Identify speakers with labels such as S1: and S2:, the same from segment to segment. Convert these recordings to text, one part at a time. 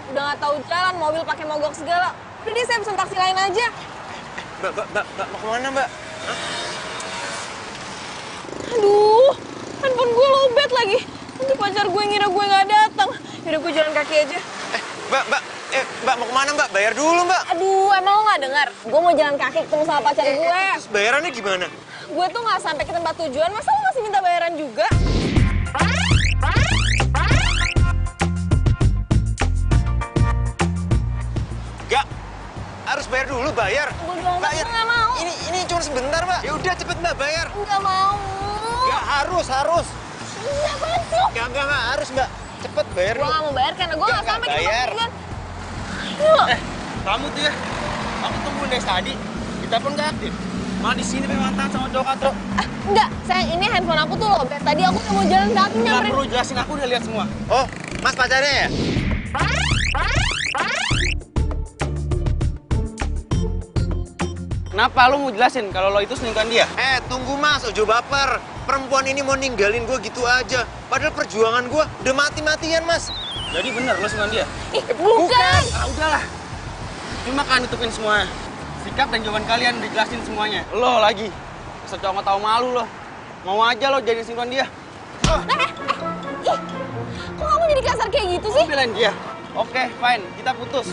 S1: Udah nggak tahu jalan, mobil pakai mogok segala. Udah deh, saya pesen taksi lain aja.
S2: Mbak, mau kemana, Mbak? Hah?
S1: Aduh, handphone gue lowbat lagi. Nanti pacar gue ngira gue nggak datang. Yaudah gue jalan kaki aja.
S2: Mbak, mau kemana, Mbak? Bayar dulu, Mbak.
S1: Aduh, emang lo nggak dengar? Gue mau jalan kaki ketemu sama pacar gue.
S2: Terus bayarannya gimana?
S1: Gue tuh nggak sampai ke tempat tujuan, masa lo masih minta bayaran juga?
S2: Nggak, harus bayar dulu, bayar.
S1: Gue bilang
S2: Bayar.
S1: nggak mau.
S2: Ini cuma sebentar, Mbak. Ya udah, cepet, Mbak, bayar.
S1: Nggak mau.
S2: Nggak, harus.
S1: Iya, apaan sih lo?
S2: Nggak, harus, Mbak. Cepet, bayar
S1: Gue
S2: dulu.
S1: nggak mau bayar karena gue nggak sampai ke tempat
S2: bayar.
S1: tujuan. Yuk.
S3: Kamu tuh ya, aku tungguin dari tadi, kita pun nggak aktif. Malah di sini pengen mantan sama cowok katro.
S1: Enggak, sayang, ini handphone aku tuh lowbat. Tadi aku udah mau jalan kaki
S3: Nggak
S1: nyamperin.
S3: perlu jelasin, aku udah lihat semua.
S2: Oh, Mas pacarnya ya?
S3: Kenapa lu mau jelasin kalau lo itu selingkuhan dia?
S2: Tunggu, Mas, ojo baper. Perempuan ini mau ninggalin gue gitu aja. Padahal perjuangan gue udah mati-matian, Mas.
S3: Jadi bener lo selingkuhan dia?
S1: Ih, bukan.
S3: Ah udahlah. Cuma kan nutupin semua. Sikap dan jawaban kalian dijelasin semuanya. Lo lagi. Masa cowok nggak tahu malu lo. Mau aja lo jadi selingkuhan dia.
S1: Ih, kok kamu jadi kasar kayak gitu sih?
S3: Belain dia. Oke, fine. Kita putus.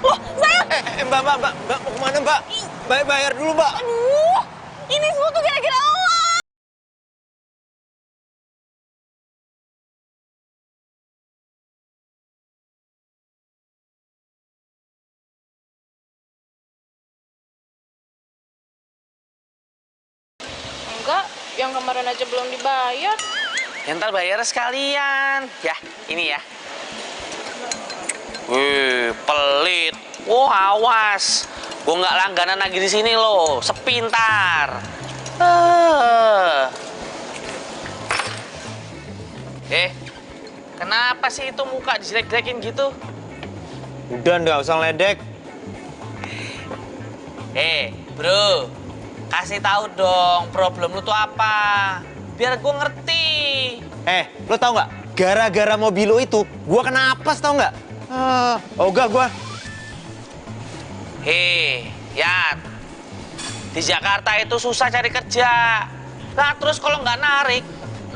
S1: Loh, sayang.
S2: Mbak, mau kemana, Mbak? Bayar dulu, Mbak.
S1: Aduh, ini semua tuh gara-gara Allah.
S4: Enggak, yang kemarin aja belum dibayar.
S5: Ya ntar bayar sekalian. Ya, ini ya. Wih, pelit. Oh, awas. Gue nggak langganan lagi di sini loh. Sepintar. Kenapa sih itu muka dijelek-jelekin gitu?
S2: Udah, nggak usah ledek.
S5: Bro. Kasih tahu dong problem lu tuh apa. Biar gue ngerti.
S2: Lo tau nggak? Gara-gara mobil lo itu, gue kena apes, tau nggak? Ogah gue.
S5: Yat. Di Jakarta itu susah cari kerja. Nah, terus kalau nggak narik,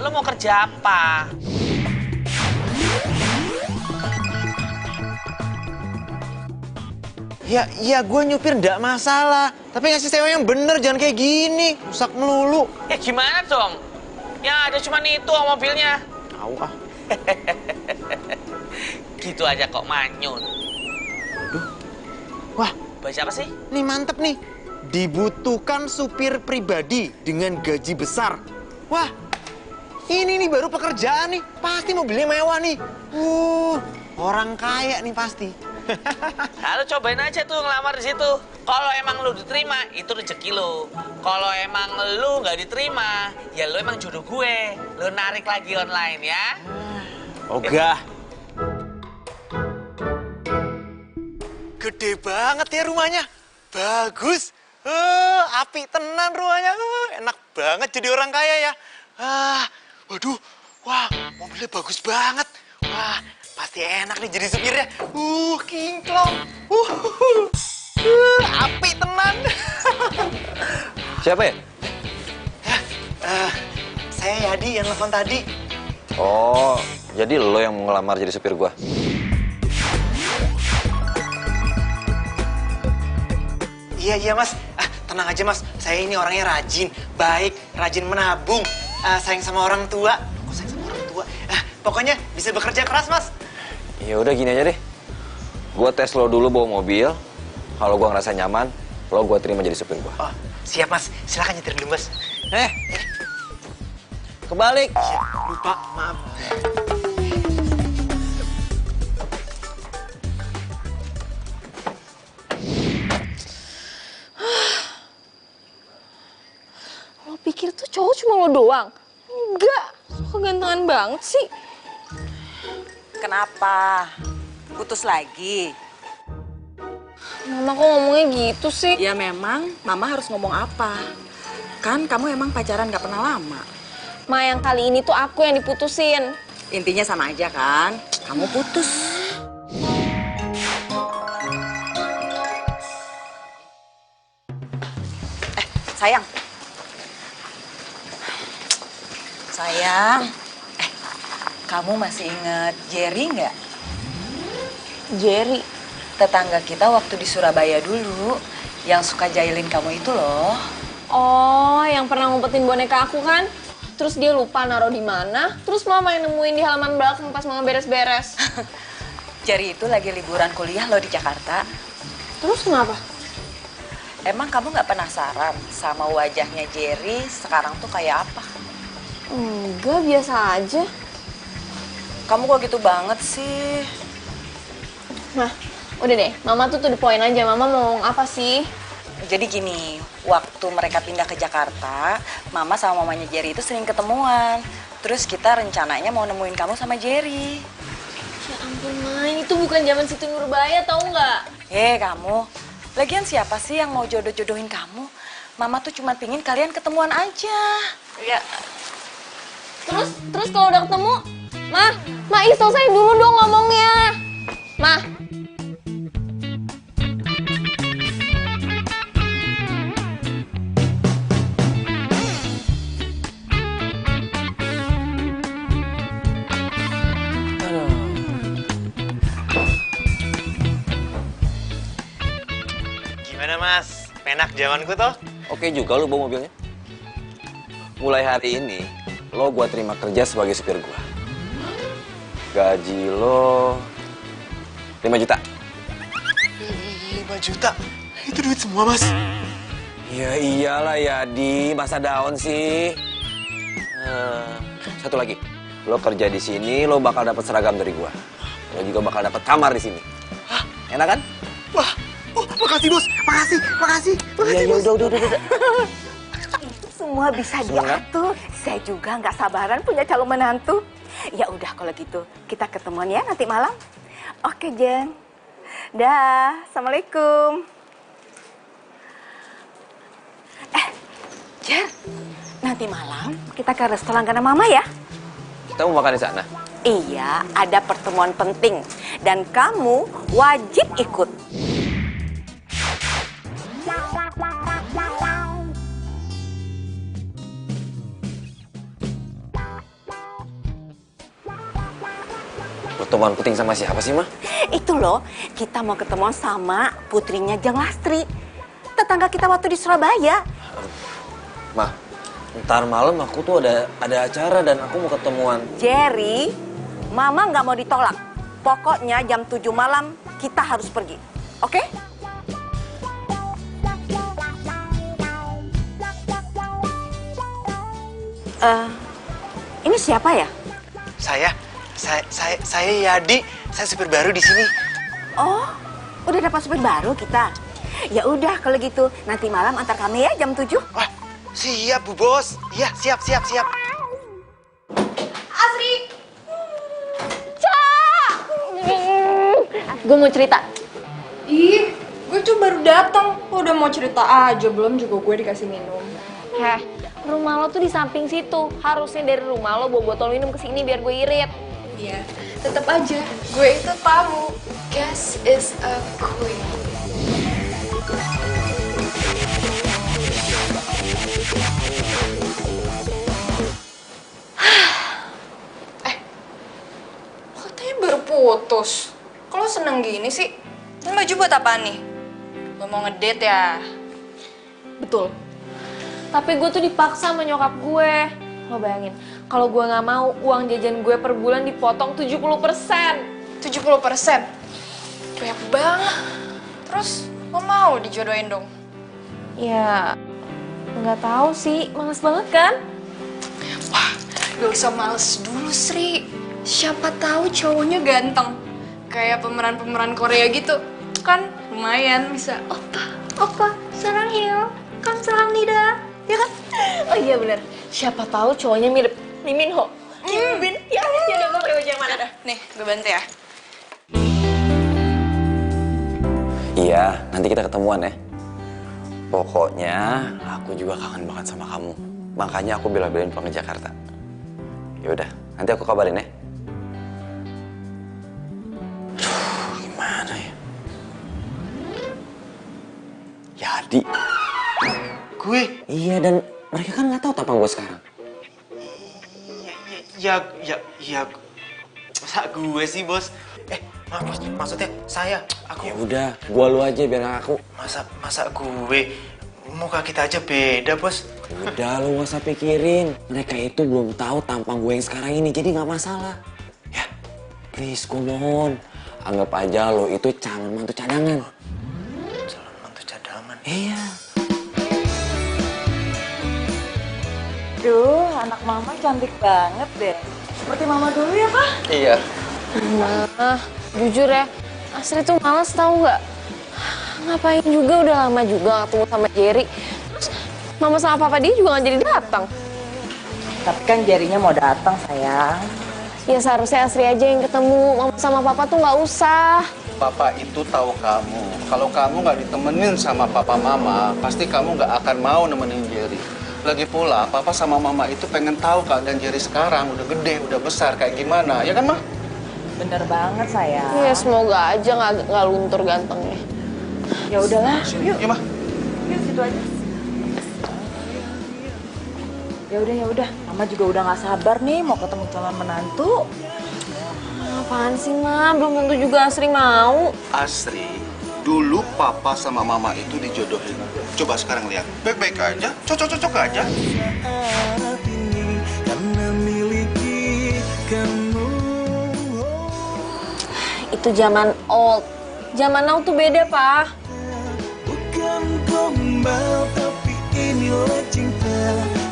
S5: lo mau kerja apa?
S2: Ya gue nyupir nggak masalah. Tapi ngasih sewa yang bener, jangan kayak gini. Rusak melulu.
S5: Gimana dong? Yang ada cuma itu mobilnya.
S2: Tahu ah.
S5: Gitu aja kok manyun.
S2: Wah,
S5: Baca apa sih?
S2: nih mantep nih. Dibutuhkan supir pribadi dengan gaji besar. Wah, ini nih baru pekerjaan nih. Pasti mobilnya mewah nih. Orang kaya nih pasti.
S5: Lalu cobain aja tuh ngelamar di situ. Kalau emang lu diterima, itu rezeki lu. Kalau emang lu nggak diterima, ya lu emang jodoh gue. Lu narik lagi online ya.
S2: Ogah. Gede banget ya rumahnya. Bagus. Api tenan rumahnya. Enak banget jadi orang kaya ya. Waduh. Wah, mobilnya bagus banget. Wah, pasti enak nih jadi supirnya. Kinclong. Api tenan.
S6: Siapa ya?
S2: Saya Yadi yang telepon tadi.
S6: Oh, jadi lo yang mau ngelamar jadi supir gua?
S2: Iya mas, tenang aja mas. Saya ini orangnya rajin, baik, rajin menabung, sayang sama orang tua. Kok sayang sama orang tua? Pokoknya bisa bekerja keras mas.
S6: Ya udah gini aja deh. Gua tes lo dulu bawa mobil. Kalau gua ngerasa nyaman, lo gua terima jadi supir gua.
S2: Oh, siap mas. Silakan nyetir dulu mas.
S6: Kebalik.
S2: Lupa, maaf.
S1: Lo pikir tuh cowok cuma lo doang? Enggak, kegantengan banget sih.
S7: Kenapa? Putus lagi?
S1: Mama kok ngomongnya gitu sih?
S7: Ya memang, Mama harus ngomong apa? Kan kamu emang pacaran gak pernah lama.
S1: Ma, yang kali ini tuh aku yang diputusin.
S7: Intinya sama aja kan? kamu putus. Sayang. Sayang. Kamu masih ingat Jerry nggak?
S1: Jerry.
S7: Tetangga kita waktu di Surabaya dulu, yang suka jahilin kamu itu loh.
S1: Oh, yang pernah ngumpetin boneka aku kan? Terus dia lupa naruh di mana. Terus mama yang nemuin di halaman belakang pas mama beres-beres.
S7: Jerry itu lagi liburan kuliah loh di Jakarta.
S1: Terus kenapa?
S7: Emang kamu nggak penasaran sama wajahnya Jerry sekarang tuh kayak apa?
S1: Enggak, biasa aja.
S7: Kamu kok gitu banget sih?
S1: Nah, udah deh. Mama tuh to the point aja. Mama mau ngomong apa sih?
S7: Jadi gini, waktu mereka pindah ke Jakarta, Mama sama mamanya Jerry itu sering ketemuan. Terus kita rencananya mau nemuin kamu sama Jerry.
S1: Ya ampun, Mai. Itu bukan zaman Siti Nurbaya, tau nggak?
S7: Kamu. Lagian siapa sih yang mau jodoh-jodohin kamu? Mama tuh cuma pingin kalian ketemuan aja. Ya.
S1: Terus kalau udah ketemu, Ma, selesai dulu dong ngomongnya. Ma.
S2: Gimana Mas? Enak zamanku tuh?
S6: Oke juga lu bawa mobilnya. Mulai hari ini, lo gua terima kerja sebagai supir gua. Gaji lo 5 juta.
S2: 5 juta? Itu duit semua Mas?
S6: Ya iyalah ya, masa daun sih. Satu lagi, lo kerja di sini, lo bakal dapat seragam dari gua. Lo juga bakal dapat kamar di sini.
S2: Hah?
S6: Enak kan?
S2: Wah, makasih Bos. Makasih
S6: Iya,
S2: Bos.
S6: udah.
S8: Semua bisa diatur. Saya juga nggak sabaran punya calon menantu. Ya udah kalau gitu kita ketemuan ya nanti malam. Oke Jen. Dah, assalamualaikum. Jen, nanti malam kita ke restoran karena Mama ya.
S6: Kita mau makan di sana.
S8: Iya, ada pertemuan penting dan kamu wajib ikut.
S6: Pertemuan penting sama siapa sih, Mah?
S8: Itu loh, kita mau ketemuan sama putrinya Jeng Lastri. Tetangga kita waktu di Surabaya.
S6: Mah, ntar malam aku tuh ada acara dan aku mau ketemuan.
S8: Jerry, Mama nggak mau ditolak. Pokoknya jam 7 malam kita harus pergi. Oke? Ini siapa ya?
S2: Saya Yadi. Saya supir baru di sini.
S8: Oh, udah dapat supir baru kita. Ya udah kalau gitu nanti malam antar kami ya jam 7.
S2: Wah, siap Bu Bos. Iya, siap.
S1: Asri! Gue mau cerita.
S9: Ih, gue tuh baru datang. Lo udah mau cerita aja, belum juga gue dikasih minum.
S1: Rumah lo tuh di samping situ. Harusnya dari rumah lo bawa botol minum ke sini biar gue irit.
S9: Iya, tetap aja. Gue itu tamu. Guest is a queen. Katanya baru putus. Kok lo seneng gini sih? Ini baju buat apa nih? Lo mau ngedate ya?
S1: Betul. Tapi gue tuh dipaksa sama nyokap gue. Lo bayangin, kalau gue nggak mau, uang jajan gue per bulan dipotong 70%.
S9: 70%? Banyak banget. Terus lo mau dijodohin dong?
S1: Ya, nggak tahu sih. Males banget kan?
S9: Wah, gak usah males dulu, Sri. Siapa tahu cowoknya ganteng. Kayak pemeran-pemeran Korea gitu. Kan lumayan bisa, Oppa, sarangheyo, kamsahamnida. Ya kan?
S1: Oh iya bener. Siapa tahu cowoknya mirip Lee Min Ho. Kim Bin. Ya udah gue pakai baju yang mana?
S9: Nih, gue bantu ya.
S6: Iya, nanti kita ketemuan ya. Pokoknya aku juga kangen banget sama kamu. Makanya aku bela-belain pulang ke Jakarta. Ya udah, nanti aku kabarin ya. Jadi.
S2: Gue?
S6: Iya, dan mereka kan nggak tahu tampang gue sekarang.
S2: Ya, masa gue sih, Bos? Maksudnya saya, aku...
S6: Ya udah, gua lu aja biar aku.
S2: Masa gue? Muka kita aja beda, Bos.
S6: Udah, lu nggak usah pikirin. Mereka itu belum tahu tampang gue yang sekarang ini, jadi nggak masalah. Ya, please, gue mohon. Anggap aja lo itu calon mantu cadangan.
S2: Calon mantu cadangan?
S6: Iya.
S7: Duh, anak mama cantik banget deh. Seperti mama dulu ya, Pak?
S3: Iya.
S1: Nah, jujur ya, Asri tuh males tau nggak? Ngapain juga, udah lama juga gak ketemu sama Jerry. Terus mama sama papa dia juga gak jadi datang.
S7: Tapi kan jarinya mau datang, sayang.
S1: Ya seharusnya Asri aja yang ketemu, mama sama papa tuh nggak usah.
S10: Papa itu tahu kamu. Kalau kamu nggak ditemenin sama papa mama, pasti kamu nggak akan mau nemenin Jerry. Lagi pula, papa sama mama itu pengen tahu keadaan Jerry sekarang. Udah gede, udah besar, kayak gimana. Ya kan, Ma?
S7: Bener banget, sayang.
S1: Ya semoga aja nggak luntur gantengnya.
S7: Ya udahlah, yuk.
S10: Iya, Ma.
S7: Yuk, situ aja. Ya udah. Mama juga udah nggak sabar nih mau ketemu calon menantu.
S1: Apaan sih, Ma? Belum tentu juga Asri mau.
S10: Asri, dulu papa sama mama itu dijodohin. Coba sekarang lihat, baik-baik aja, cocok-cocok aja.
S1: Itu zaman old. Zaman now tuh beda, Pak.
S11: Bukan gombal, tapi inilah cinta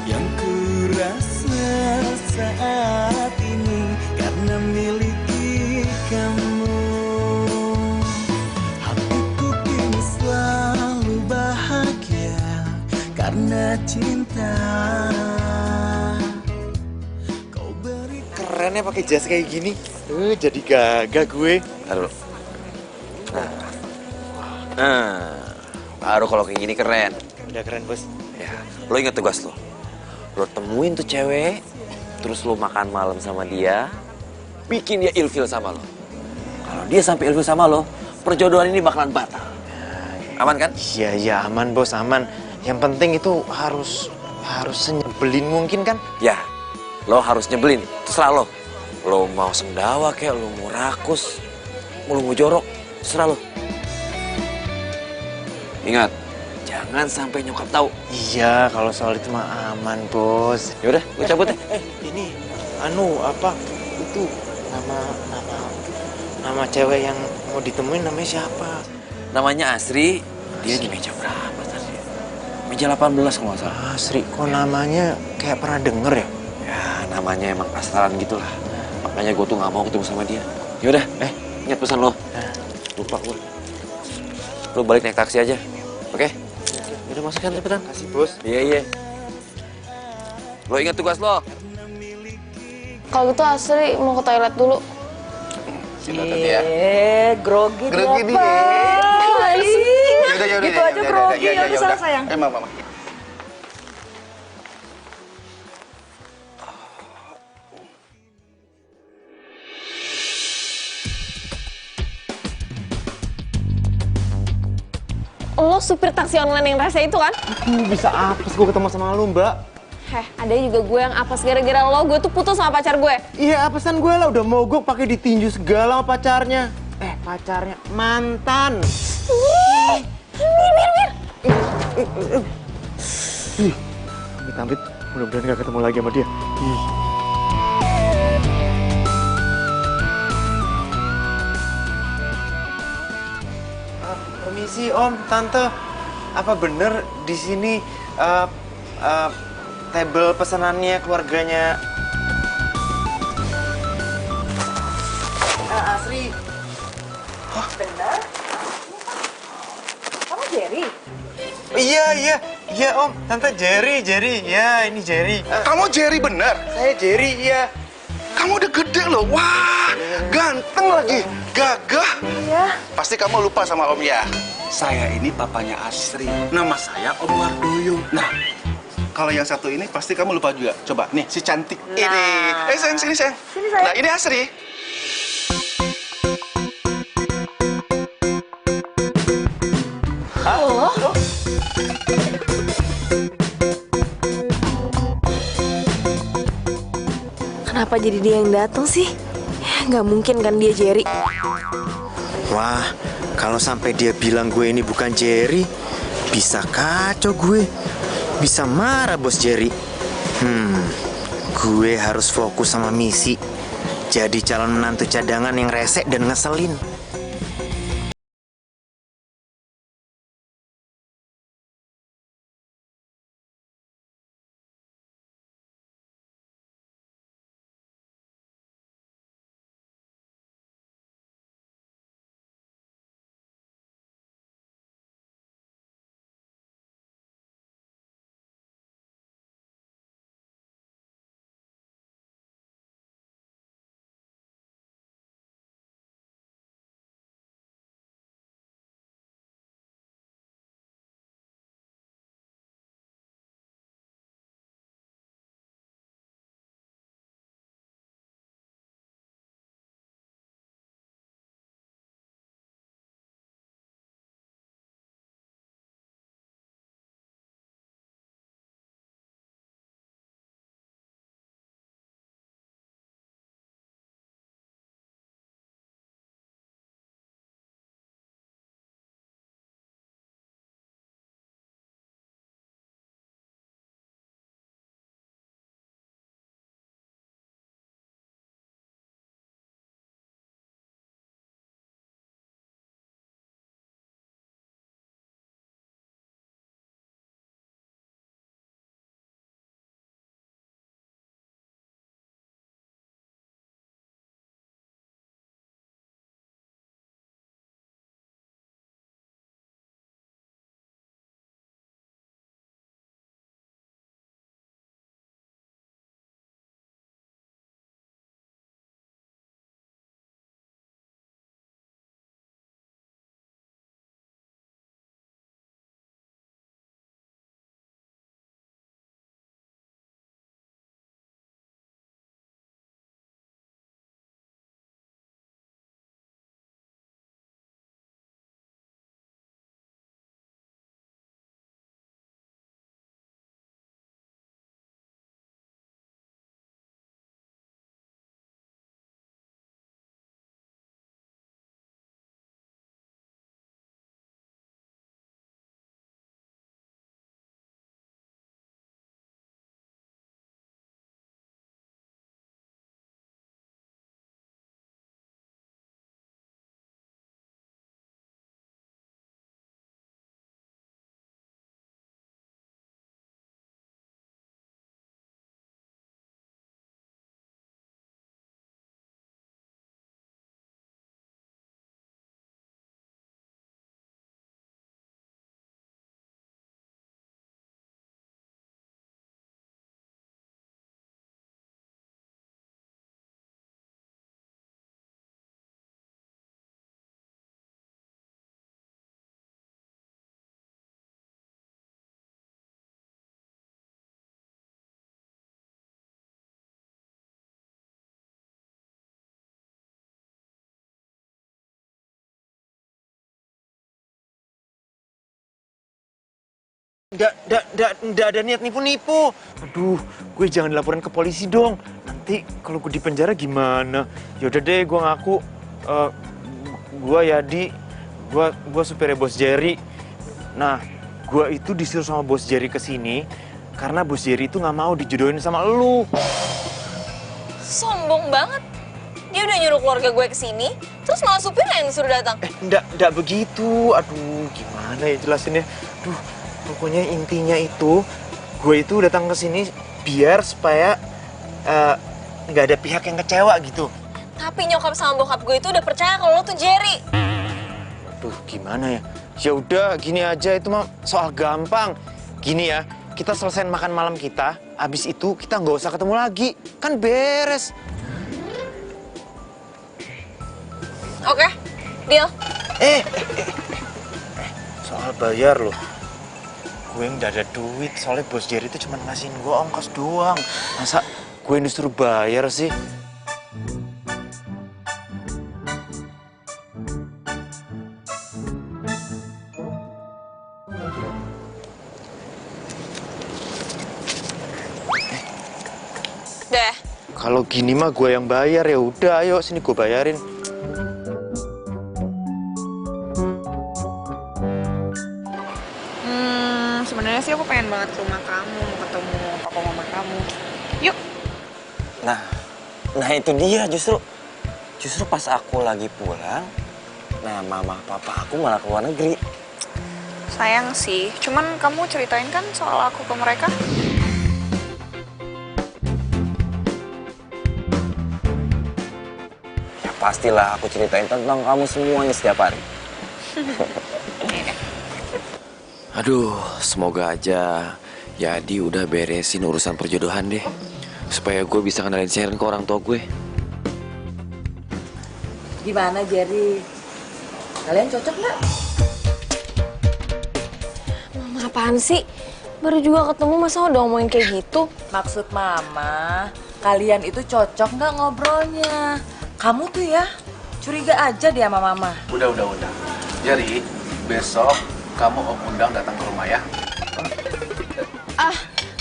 S11: yang kurasa saat ini karena miliki kamu. Hatiku kini selalu bahagia karena cinta. Kau beri
S2: Keren ya pakai jas kayak gini. Jadi gagah gue.
S6: Taruh. Nah, baru kalau kayak gini keren.
S2: Udah keren, Bos.
S6: Ya, lo inget tugas lo. Lo temuin tuh cewek, terus lo makan malam sama dia, bikin dia ilfil sama lo. Kalau dia sampai ilfil sama lo, perjodohan ini bakalan batal. Aman kan?
S2: Iya, aman, Bos, aman. Yang penting itu harus senyebelin mungkin kan?
S6: Ya, lo harus nyebelin, terserah lo. Lo mau sendawa kayak lo mau rakus, lo mau jorok, terserah lo. Ingat, jangan sampai nyokap tahu.
S2: Iya, kalau soal itu mah aman, Bos.
S6: Yaudah, gue cabut ya.
S2: Ini itu nama cewek yang mau ditemuin namanya siapa?
S6: Namanya Asri, dia di meja berapa tadi? Meja 18 kalau nggak salah.
S2: Asri, kok namanya kayak pernah denger ya?
S6: Ya, namanya emang pasaran gitu lah. Makanya gue tuh nggak mau ketemu sama dia. Yaudah, ingat pesan lo. Lupa gue. Lo balik naik taksi aja, oke? Yaudah masuk kan cepetan.
S2: Kasih, Bos.
S6: Iya. Lo ingat tugas lo.
S1: Kalau gitu Asri mau ke toilet dulu.
S10: Sini tadi ya.
S7: Grogi dia,
S10: Grogi dia.
S7: Pak.
S10: Yaudah,
S7: Gitu aja grogi, ya udah sana, sayang.
S10: Mama.
S1: Lo supir taksi online yang rasa itu kan?
S2: Bisa apes gue ketemu sama lu, Mbak.
S1: Ada juga gue yang apes gara-gara lo, gue tuh putus sama pacar gue.
S2: Iya, apesan gue lah udah mogok pakai ditinju segala sama pacarnya. Pacarnya mantan.
S1: Mir.
S2: Amit-amit, mudah-mudahan gak ketemu lagi sama dia. Permisi Om, Tante. Apa bener di sini table pesanannya keluarganya Asri?
S7: Bener? Kamu Jerry?
S2: Iya Om, Tante Jerry, ya ini Jerry.
S10: Kamu Jerry bener?
S2: Saya Jerry, iya.
S10: Kamu udah gede loh, wah, ganteng lagi, gagah.
S7: Iya.
S10: Pasti kamu lupa sama Om ya. Saya ini papanya Asri, nama saya Om Wardoyo. Nah, kalau yang satu ini pasti kamu lupa juga. Coba, nih si cantik ini. Sayang, sini sayang.
S7: Sini, sayang.
S10: Nah, ini Asri.
S7: Oh,
S1: Kenapa jadi dia yang datang sih? Nggak mungkin kan dia Jerry.
S12: Wah, kalau sampai dia bilang gue ini bukan Jerry, bisa kacau gue. Bisa marah bos Jerry. Gue harus fokus sama misi. Jadi calon menantu cadangan yang resek dan ngeselin. Nggak ada niat nipu-nipu. Aduh, gue jangan laporan ke polisi dong. Nanti kalau gue di penjara gimana? Yaudah deh, gue ngaku. Gue Yadi, gue supirnya bos Jerry. Nah, gue itu disuruh sama bos Jerry ke sini karena bos Jerry itu nggak mau dijodohin sama lu.
S1: Sombong banget. Dia udah nyuruh keluarga gue ke sini, terus malah supirnya yang disuruh datang.
S12: Nggak begitu. Aduh, gimana ya jelasinnya? Aduh, pokoknya intinya itu, gue itu datang ke sini biar supaya nggak ada pihak yang kecewa gitu.
S1: Tapi nyokap sama bokap gue itu udah percaya kalau lo tuh Jerry.
S12: Aduh, gimana ya? Ya udah, gini aja, itu mah soal gampang. Gini ya, kita selesaiin makan malam kita, abis itu kita nggak usah ketemu lagi, kan beres.
S1: Oke, deal.
S12: Soal bayar loh. Gue nggak ada duit, soalnya bos Jerry itu cuma ngasihin gue ongkos doang. Masa gue yang disuruh bayar sih? Kalau gini mah gue yang bayar, ya udah ayo sini gue bayarin.
S9: Sebenarnya sih aku pengen banget ke rumah kamu, mau ketemu papa mama kamu. Yuk.
S6: Nah itu dia justru pas aku lagi pulang, nah mama papa aku malah ke luar negeri.
S9: Sayang sih, cuman kamu ceritain kan soal aku ke mereka?
S6: Ya pastilah aku ceritain tentang kamu semuanya setiap hari. Aduh, semoga aja Yadi udah beresin urusan perjodohan deh. Supaya gue bisa kenalin Sharon ke orang tua gue.
S7: Gimana, Jerry? Kalian cocok nggak?
S1: Mama apaan sih? Baru juga ketemu masa udah ngomongin kayak gitu?
S7: Maksud Mama, kalian itu cocok nggak ngobrolnya? Kamu tuh ya, curiga aja dia sama Mama.
S10: Udah. Jadi, besok kamu Om undang datang ke rumah ya.
S1: Ah,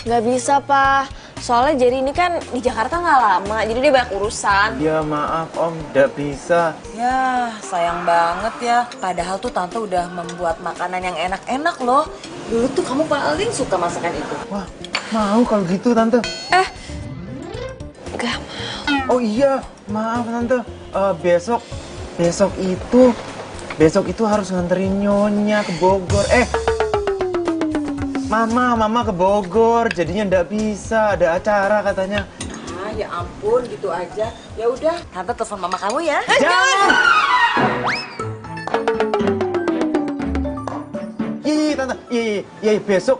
S1: nggak bisa, Pak. Soalnya Jerry ini kan di Jakarta nggak lama, jadi dia banyak urusan.
S12: Ya maaf Om, nggak bisa.
S7: Ya, sayang banget ya. Padahal tuh Tante udah membuat makanan yang enak-enak loh. Dulu tuh kamu paling suka masakan itu.
S12: Wah, mau kalau gitu Tante.
S1: Nggak mau.
S12: Oh iya, maaf Tante. Besok itu harus nganterin Nyonya ke Bogor. Mama ke Bogor, jadinya ndak bisa, ada acara katanya.
S7: Ah, ya ampun, gitu aja. Ya udah, Tante telepon Mama kamu ya.
S12: Jangan! Iya, Tante. Iya, besok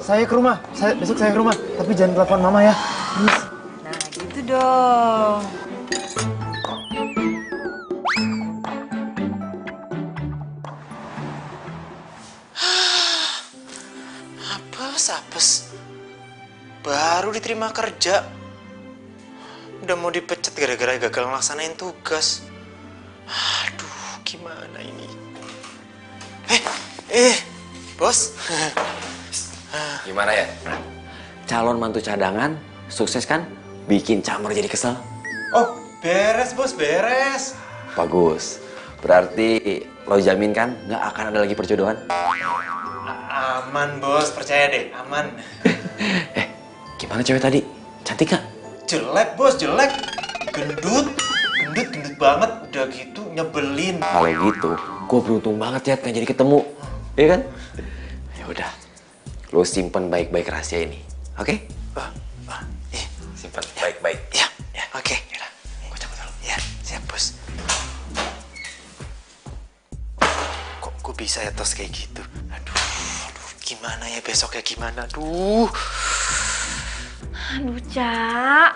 S12: saya ke rumah. Besok saya ke rumah, tapi jangan telepon Mama ya. Please.
S7: Nah, gitu dong.
S2: Apes. Baru diterima kerja. Udah mau dipecat gara-gara gagal ngelaksanain tugas. Aduh, gimana ini? Bos.
S6: Gimana ya? Calon mantu cadangan, sukses kan? Bikin Camar jadi kesel.
S2: Oh, beres bos, beres.
S6: Bagus. Berarti lo jamin kan nggak akan ada lagi perjodohan?
S2: Aman bos, percaya deh, aman.
S6: Gimana cewek tadi? Cantik gak?
S2: Jelek bos, jelek. Gendut banget. Udah gitu nyebelin.
S6: Kalau gitu, gue beruntung banget ya kan jadi ketemu. Iya kan? Ya udah, lo simpen baik-baik rahasia ini, oke? Simpen baik-baik.
S2: Ya, oke. Yaudah, gue cabut dulu. Ya, siap bos. Kok gue bisa ya tos kayak gitu? Aduh, gimana ya besok ya gimana? Aduh,
S8: Cak.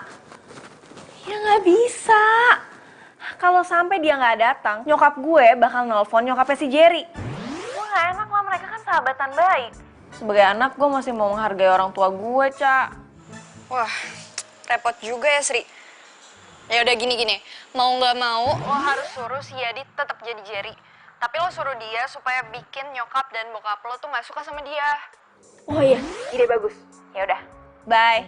S8: Ya nggak bisa. Kalau sampai dia nggak datang, nyokap gue bakal nelpon nyokapnya si Jerry. Gue nggak enak lah, mereka kan sahabatan baik.
S1: Sebagai anak, gue masih mau menghargai orang tua gue, Cak.
S9: Wah, repot juga ya, Sri. Ya udah gini. Mau nggak mau, lo harus suruh si Yadi tetap jadi Jerry. Tapi lo suruh dia supaya bikin nyokap dan bokap lo tuh nggak suka sama dia.
S8: Oh iya, ide bagus. Ya udah, bye.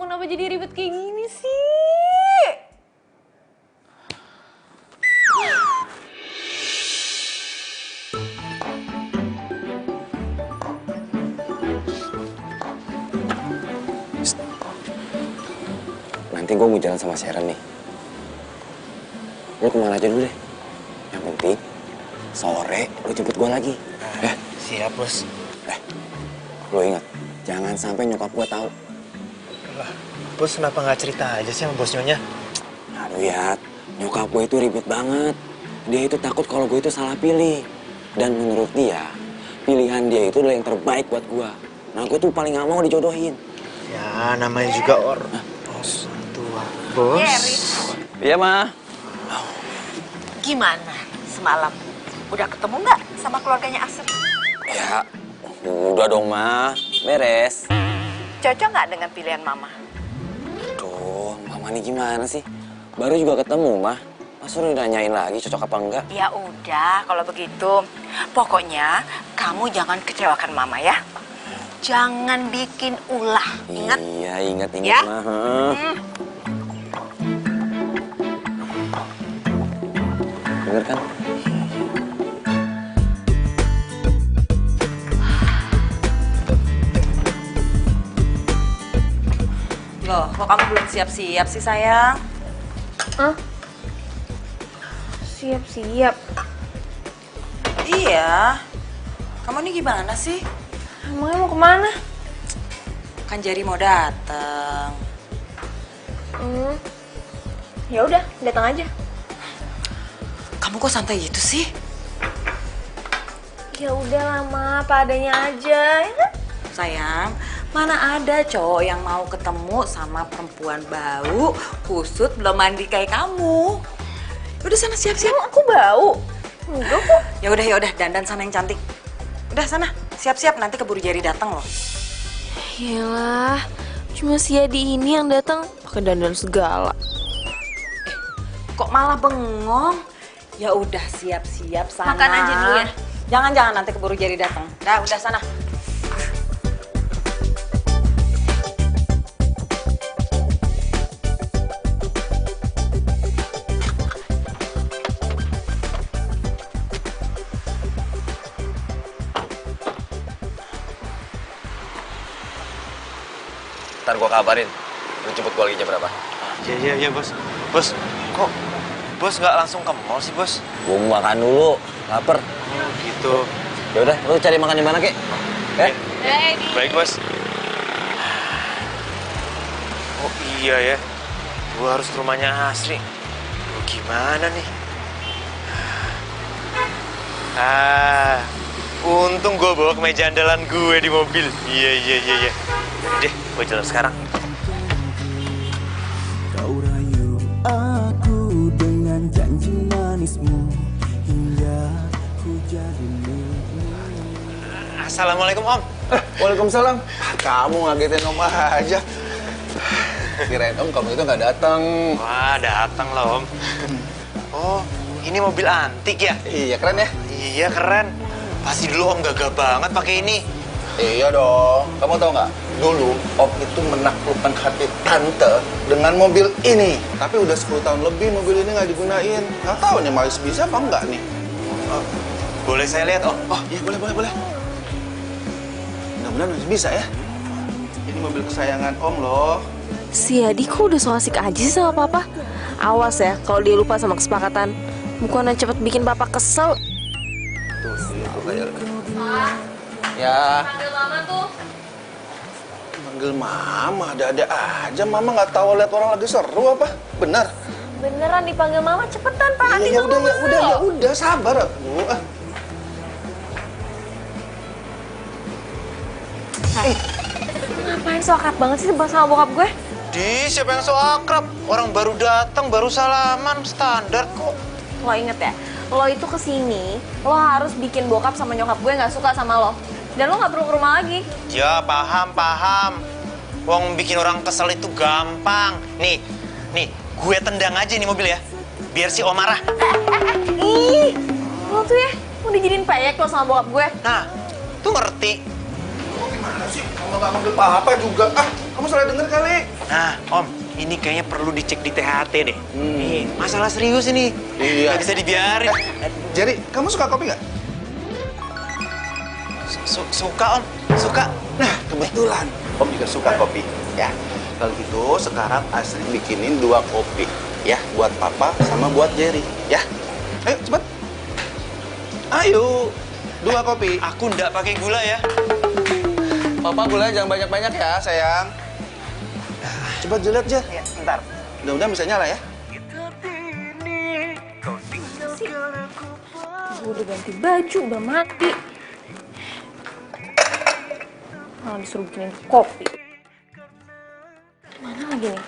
S1: Kenapa jadi ribet kayak gini sih?
S6: Nanti gue mau jalan sama Sharon nih. Lo kemana aja dulu deh. Yang penting, sore lo jemput gue lagi.
S2: siap bos.
S6: Lo ingat, jangan sampai nyokap gue tahu.
S2: Lah, bos kenapa nggak cerita aja sih sama bos Nyonya?
S6: Aduh ya, nyokap gue itu ribet banget. Dia itu takut kalau gue itu salah pilih. Dan menurut dia, pilihan dia itu adalah yang terbaik buat gue. Nah, gue tuh paling gak mau dijodohin.
S2: Ya, namanya juga bos tua. Bos.
S6: Iya, Ma.
S8: Gimana semalam? Udah ketemu nggak sama keluarganya Asep?
S6: Ya, udah dong, Ma. Beres.
S8: Cocok nggak dengan pilihan Mama?
S6: Aduh, Mama nih gimana sih? Baru juga ketemu, Ma. Masa lu nanyain lagi cocok apa enggak?
S8: Ya udah, kalau begitu. Pokoknya kamu jangan kecewakan Mama ya. Jangan bikin ulah. Ingat?
S6: Iya, ingat
S8: Ya?
S6: mah. Bener kan?
S7: Loh, kok kamu belum siap-siap sih sayang?
S1: Hah? Siap-siap.
S7: Iya. Kamu ini gimana sih?
S1: Emangnya mau kemana?
S7: Kan Jerry mau datang.
S1: Ya udah, datang aja.
S7: Kamu kok santai gitu sih?
S1: Ya udah lama, apa adanya aja, ya kan?
S7: Sayang, mana ada cowok yang mau ketemu sama perempuan bau, kusut, belum mandi kayak kamu. Udah sana siap-siap.
S1: Emang aku bau? Enggak kok.
S7: Ya udah, dandan sana yang cantik. Udah sana, siap-siap nanti keburu Jerry datang loh.
S1: Yalah, cuma si Yadi ini yang datang pakai dandan segala.
S7: Kok malah bengong? Ya udah siap-siap sana.
S1: Makan aja dulu ya.
S7: Jangan nanti keburu Jerry datang. Udah sana.
S6: Ntar gua kabarin. Lu jemput gua lagi jam berapa?
S12: Iya, bos. Bos, kok bos nggak langsung ke mall sih, bos?
S6: Gua mau makan dulu, lapar.
S12: Gitu.
S6: Ya udah, lu cari makan di mana, Kek?
S12: Baik, bos. Oh iya ya, gua harus ke rumahnya Asri. Gimana nih? Untung gue bawa kemeja andalan gue di mobil. Iya. Deh, gue jalan sekarang.
S11: Kau rayu aku dengan janji manismu hingga ku jadi milikmu.
S12: Assalamualaikum, Om.
S10: Waalaikumsalam. Kamu ngagetin Om aja. Kirain Om kamu itu nggak datang.
S12: Wah, datang lah, Om. Oh, ini mobil antik ya?
S10: Iya, keren ya?
S12: Iya, keren. Pasti dulu Om gagah banget pakai ini.
S10: Iya dong. Kamu tahu nggak? Dulu Om itu menaklukkan hati Tante dengan mobil ini. Tapi udah 10 tahun lebih mobil ini nggak digunain. Nggak tahu nih masih bisa apa enggak nih.
S12: Boleh saya lihat, Om?
S10: Oh iya, boleh. Mudah-mudahan masih bisa ya. Ini mobil kesayangan Om loh.
S1: Si Yadi kok udah so asik aja sih sama papa? Awas ya, kalau dia lupa sama kesepakatan. Bukannya cepet bikin papa kesel.
S10: Tuh, itu kayak. Ya.
S1: Panggil mama tuh.
S10: Manggil mama, ada-ada aja. Mama nggak tahu lihat orang lagi seru apa? Benar?
S1: Beneran dipanggil mama, cepetan Pak. Nanti
S10: Ya
S1: mama kesel.
S10: ya udah, sabar aku.
S1: Ngapain so akrab banget sih sama bokap gue?
S12: Di, siapa yang so akrab? Orang baru datang, baru salaman, standar kok.
S1: Lo inget ya, lo itu kesini, lo harus bikin bokap sama nyokap gue nggak suka sama lo. Dan lo nggak perlu ke rumah lagi.
S12: Ya, paham. Wong bikin orang kesel itu gampang. Nih, gue tendang aja nih mobil ya. Biar si Om marah.
S1: Ih, lo tuh ya mau dijadiin peyek lo sama bokap gue.
S12: Nah, tuh ngerti.
S10: Gimana sih? Kamu nggak manggil papa juga? Kamu salah denger kali.
S12: Nah, Om, ini kayaknya perlu dicek di THT deh. Nih, masalah serius ini.
S10: Iya.
S12: Nggak bisa dibiarin.
S10: Jerry, kamu suka kopi nggak?
S12: Suka, Om. Suka.
S10: Nah, kebetulan Om juga suka kopi. Ya, kalau gitu sekarang Asri bikinin 2 kopi. Ya, buat papa sama buat Jerry. Ya, ayo cepet. Ayo, 2 kopi.
S12: Aku nggak pakai gula ya.
S10: Papa gulanya jangan banyak-banyak ya, sayang. Coba jilat, Jer.
S12: Ya, bentar.
S10: Mudah-mudahan bisa nyala ya.
S1: Gue udah ganti baju, udah mati. Malah disuruh bikinin kopi. Mana lagi nih?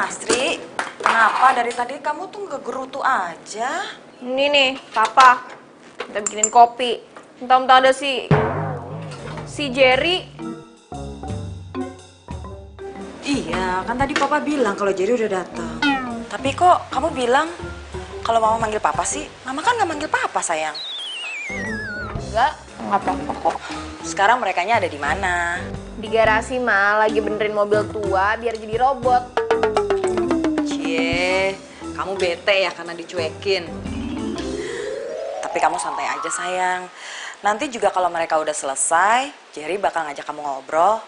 S7: Astri, kenapa dari tadi kamu tuh ngegerutu aja?
S1: Ini nih, papa. Kita bikinin kopi. Entah-entah ada si Jerry.
S7: Iya, kan tadi papa bilang kalau Jerry udah datang. Tapi kok kamu bilang kalau mama manggil papa sih? Mama kan nggak manggil papa, sayang.
S1: Enggak apa-apa kok.
S7: Sekarang merekanya ada di mana?
S1: Di garasi, Ma. Lagi benerin mobil tua biar jadi robot.
S7: Cie, kamu bete ya karena dicuekin. Tapi kamu santai aja, sayang. Nanti juga kalau mereka udah selesai, Jerry bakal ngajak kamu ngobrol.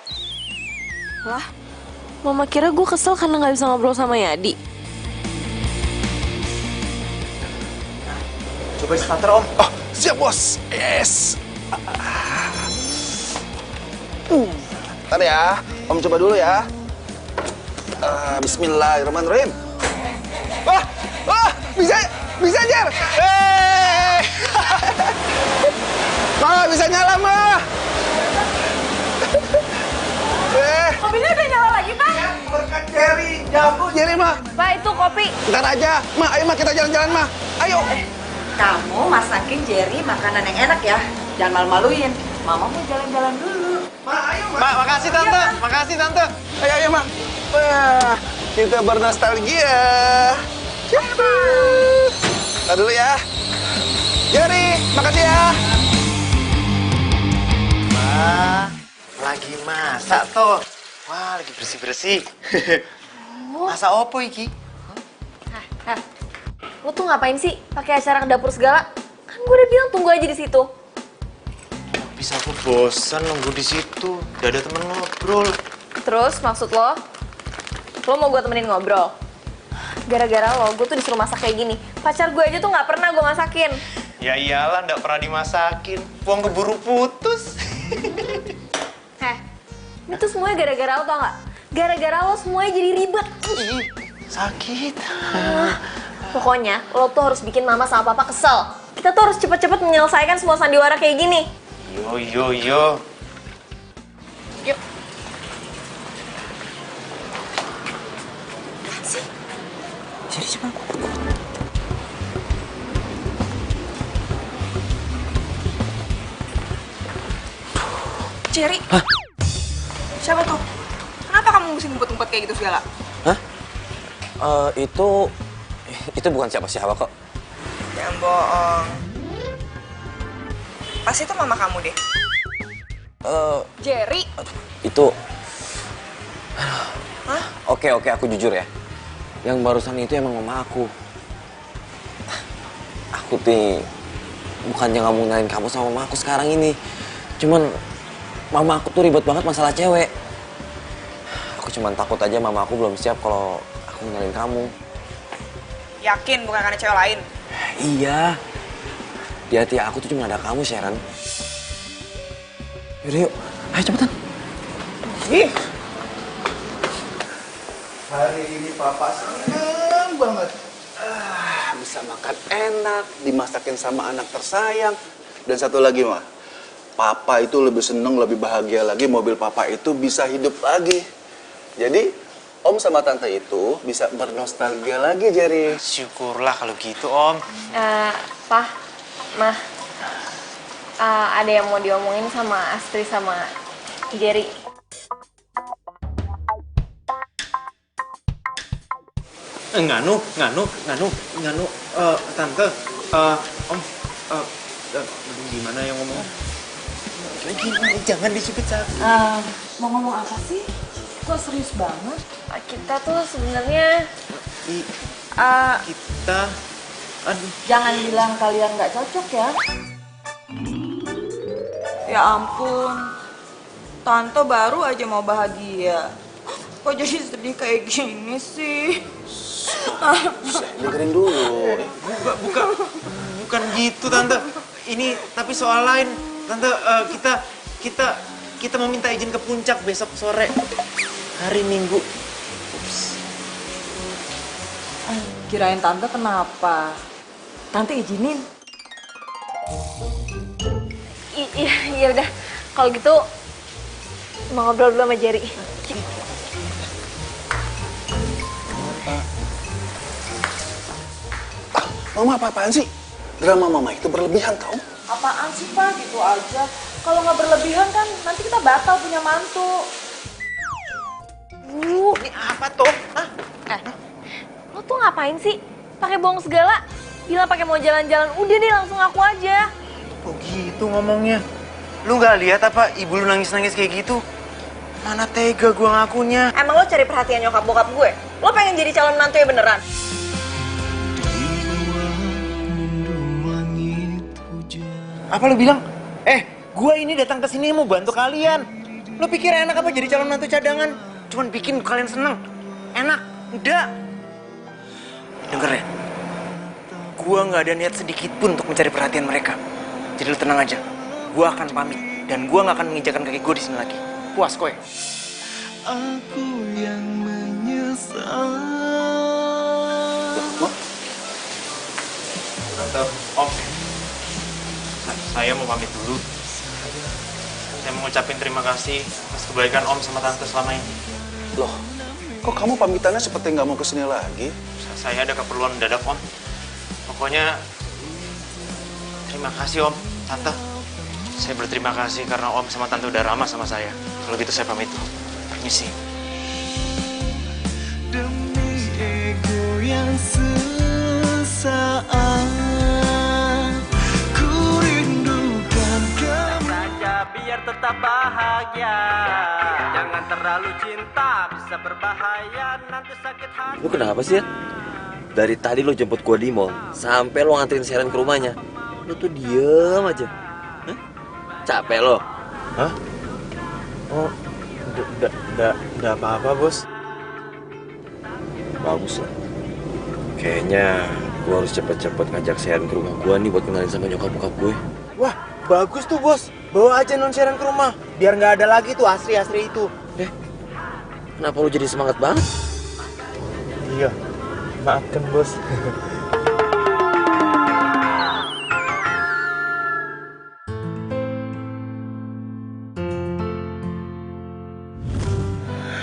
S1: Lah, Mama kira gue kesel karena nggak bisa ngobrol sama Yadi.
S12: Coba starter, Om.
S10: Oh, siap bos. Yes. Ntar ya, Om coba dulu ya. Bismillahirrahmanirrahim. Wah, bisa Jer. Ma, bisa nyala, Ma.
S7: Mobilnya udah nyala lagi, Pak.
S10: Berkat Jerry, jago Jerry, Ma.
S1: Pak, itu kopi.
S10: Ntar aja, Ma. Ayo, Ma, kita jalan-jalan, Ma. Ayo.
S7: Kamu masakin Jerry makanan yang enak ya. Jangan malu-maluin. Mama mau jalan-jalan dulu.
S10: Ma, ayo, Ma.
S2: Ma, makasih Tante. Makasih Tante.
S10: Ayo, Ma. Wah, kita bernostalgia. Ntar dulu ya. Jerry, makasih ya.
S2: Ma, lagi masak toh. Wah, lagi bersih-bersih. Masak opo iki?
S1: Lo tuh ngapain sih pakai acara ke dapur segala? Kan gue udah bilang tunggu aja di situ.
S12: Bisa aku bosan nunggu di situ. Gak ada temen ngobrol.
S1: Terus maksud lo mau gue temenin ngobrol? Gara-gara lo, gue tuh disuruh masak kayak gini. Pacar gue aja tuh nggak pernah gue masakin.
S12: Ya iyalah, nggak pernah dimasakin. Uang keburu putus.
S1: Ini tuh semuanya gara-gara lo, tau nggak? Gara-gara lo semuanya jadi ribet.
S12: Sakit.
S1: Pokoknya lo tuh harus bikin mama sama papa kesel. Kita tuh harus cepet-cepet menyelesaikan semua sandiwara kayak gini.
S12: Yo.
S1: Yuk.
S7: Jerry coba. Jerry.
S6: Hah?
S7: Siapa tuh? Kenapa kamu mesti ngumpet-ngumpet kayak gitu segala?
S6: Hah? Itu bukan siapa-siapa kok.
S7: Jangan bohong. Pasti itu mama kamu deh. Jerry.
S6: Itu...
S7: Hah?
S6: Oke, aku jujur ya. Yang barusan itu emang mama aku. Aku tuh bukannya nggak mau nyalain kamu sama mama aku sekarang ini. Cuman mama aku tuh ribet banget masalah cewek. Aku cuman takut aja mama aku belum siap kalau aku nyalain kamu.
S7: Yakin bukan karena cewek lain?
S6: Iya. Di hati aku tuh cuma ada kamu, Sharon. Yaudah yuk, ayo cepetan.
S10: Hari ini Papa senang banget. Bisa makan enak, dimasakin sama anak tersayang. Dan satu lagi, Ma. Papa itu lebih seneng, lebih bahagia lagi mobil Papa itu bisa hidup lagi. Jadi, Om sama Tante itu bisa bernostalgia lagi, Jerry.
S12: Syukurlah kalau gitu, Om.
S1: Pak, Mah, ada yang mau diomongin sama Astri sama Jerry.
S12: Nganu, Tante, Om, gimana yang ngomong? Gimana? Jangan disebut sakit.
S7: Mau ngomong apa sih? Kok serius banget?
S1: Kita tuh sebenarnya
S12: Kita, aduh.
S7: Jangan bilang kalian nggak cocok ya. Ya ampun, Tante baru aja mau bahagia. Kok jadi sedih kayak gini sih?
S10: Dengerin dulu.
S12: Bukan gitu, Tante. Ini tapi soal lain. Tante, kita mau minta izin ke puncak besok sore. Hari Minggu.
S7: Kirain Tante kenapa? Tante izinin.
S1: Iya udah. Kalau gitu mau ngobrol dulu sama Jerry.
S10: Mama apa-apaan sih? Drama Mama itu berlebihan, tau?
S7: Apaan sih, Pak? Gitu aja. Kalau nggak berlebihan kan nanti kita batal punya mantu.
S12: Ini apa tuh? Hah?
S1: Lo tuh ngapain sih? Pakai bohong segala? Bilang pakai mau jalan-jalan, udah deh langsung aku aja.
S12: Kok gitu ngomongnya? Lu nggak lihat apa ibu lu nangis-nangis kayak gitu? Mana tega gua ngakunya.
S7: Emang lo cari perhatian nyokap bokap gue? Lo pengen jadi calon menantu ya beneran?
S12: Apa lu bilang? Gua ini datang ke sini mau bantu kalian. Lu pikir enak apa jadi calon menantu cadangan? Cuman bikin kalian seneng. Enak? Enggak. Denger ya? Gua nggak ada niat sedikit pun untuk mencari perhatian mereka. Jadi lu tenang aja. Gua akan pamit dan gua nggak akan menginjakan kaki gua di sini lagi. Puas kowe.
S11: Aku yang menyesal.
S12: Tante, Om. Saya mau pamit dulu. Saya mau ngucapin terima kasih atas kebaikan Om sama Tante selama ini.
S10: Loh, kok kamu pamitannya seperti nggak mau kesini lagi?
S12: Saya ada keperluan mendadak, Om. Pokoknya, terima kasih, Om, Tante. Saya berterima kasih karena Om sama Tante udah ramah sama saya. Kalau gitu saya pamit dulu. Permisi.
S11: Demi ego yang sesaat, ku rindukan kamu.
S3: Saja biar tetap bahagia. Jangan terlalu cinta, bisa berbahaya, nanti sakit hati.
S6: Lu kenapa sih ya? Dari tadi lo jemput gua di mall, sampai lo nganterin Sharon ke rumahnya. Lo tuh diem aja. Hah? Capek lo?
S12: Hah? Oh, enggak apa-apa, Bos.
S6: Bagus lah. Kayaknya gua harus cepet-cepet ngajak Sharon ke rumah gua nih buat kenalin sama nyokap bokap gue.
S12: Wah, bagus tuh, Bos. Bawa aja non Sharon ke rumah. Biar nggak ada lagi tuh Asri-Asri itu.
S6: Kenapa lo jadi semangat banget?
S12: Iya. Maafkan, Bos.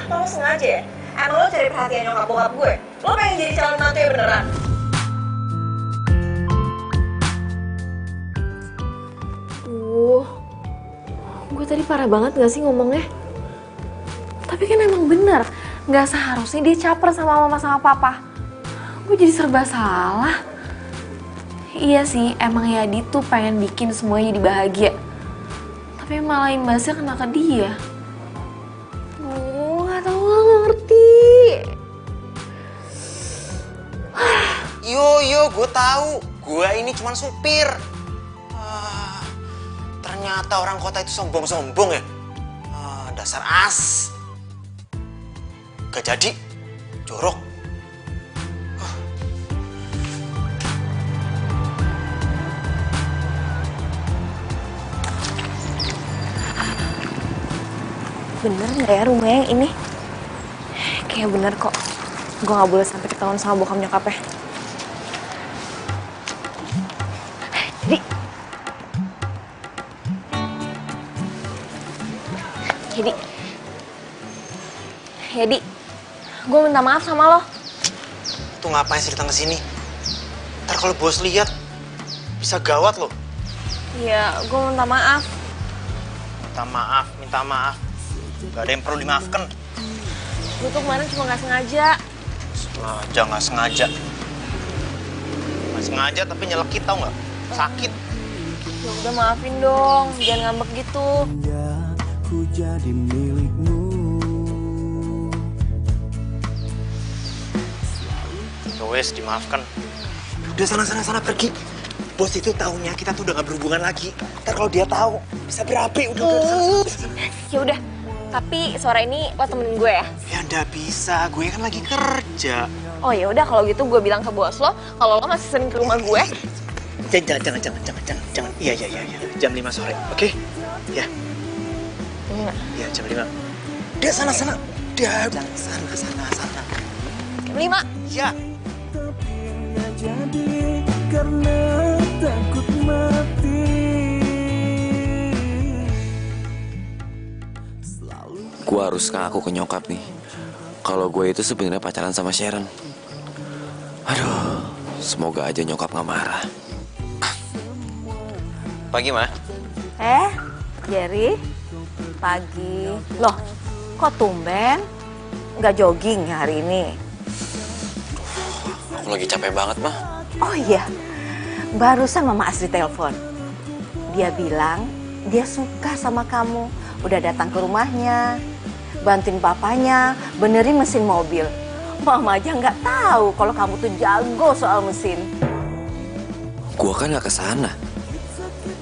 S7: Lo sengaja ya? Emang lo cari perhatian nyokap bokap gue? Lo pengen jadi calon menantu ya beneran?
S1: Gue tadi parah banget gak sih ngomongnya? Tapi kan emang bener, gak seharusnya dia caper sama mama sama papa. Gue jadi serba salah. Iya sih, emang Yadi tuh pengen bikin semuanya jadi bahagia. Tapi malah imbasnya kena ke dia. Gak tau, gak ngerti.
S2: Yo, gue tahu. Gue ini cuma supir. Ternyata orang kota itu sombong-sombong ya. Dasar as. Gak jadi. Jorok.
S1: Bener nggak ya rumah yang ini? Kayak bener kok. Gue nggak boleh sampai ketahuan sama bokap nyokapnya. Yadi, gue minta maaf sama lo.
S2: Tuh ngapain sih datang ke sini? Ntar kalau bos lihat bisa gawat loh.
S1: Iya, gue minta maaf.
S2: Minta maaf. Gak ada yang perlu dimaafkan.
S1: Gue tuh kemarin cuma nggak sengaja.
S2: Nggak sengaja. Nggak sengaja tapi nyelekit tau nggak? Sakit.
S1: Ya udah maafin dong, jangan ngambek gitu.
S11: Ku jadi milikmu.
S2: Wes, dimaafkan. Udah sana pergi. Bos itu taunya kita tuh udah gak berhubungan lagi. Ntar kalau dia tahu bisa berapi. Udah sana.
S1: Ya udah, tapi sore ini lo temenin gue ya.
S2: Ya nggak bisa, gue kan lagi kerja.
S1: Oh ya udah kalau gitu gue bilang ke bos lo kalau lo masih sering ke rumah gue.
S2: Jangan. Iya. Jam 5 sore, oke? Ya. Iya, jam 5. Udah sana. Udah, sana.
S1: Jam 5.
S2: Ya.
S11: Jadi karena takut mati.
S6: Gue harus ngaku ke nyokap nih kalau gue itu sebenarnya pacaran sama Sharon. Aduh, semoga aja nyokap gak marah. Pagi, Ma.
S8: Jerry, pagi. Loh, kok tumben? Nggak jogging hari ini?
S6: Aku lagi capek banget, mah.
S8: Oh iya, barusan Mama Asri telepon. Dia bilang dia suka sama kamu. Udah datang ke rumahnya, bantuin bapaknya benerin mesin mobil. Mama aja nggak tahu kalau kamu tuh jago soal mesin.
S6: Gua kan nggak kesana.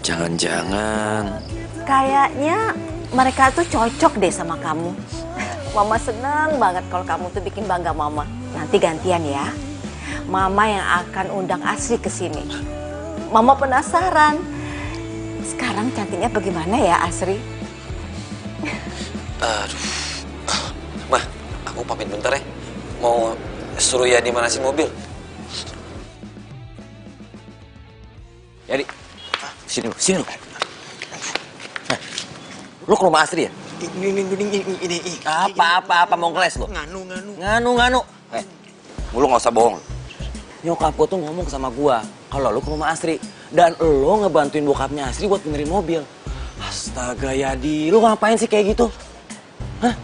S6: Jangan-jangan.
S8: Kayaknya mereka tuh cocok deh sama kamu. Mama senang banget kalau kamu tuh bikin bangga Mama. Nanti gantian ya. Mama yang akan undang Asri ke sini. Mama penasaran. Sekarang cantiknya bagaimana ya Asri?
S6: Aduh. Mah, aku pamit bentar ya. Mau suruh Yadi manasin mobil. Yadi, sini lu. Nah, lu ke rumah Asri ya?
S2: Ini.
S6: Apa mau ngeles lo? Nganu. Lu nggak usah bohong. Nyokap gua tuh ngomong sama gua kalau lu ke rumah Asri dan lo ngebantuin bokapnya Asri buat benerin mobil. Astaga Yadi, lu ngapain sih kayak gitu? Hah?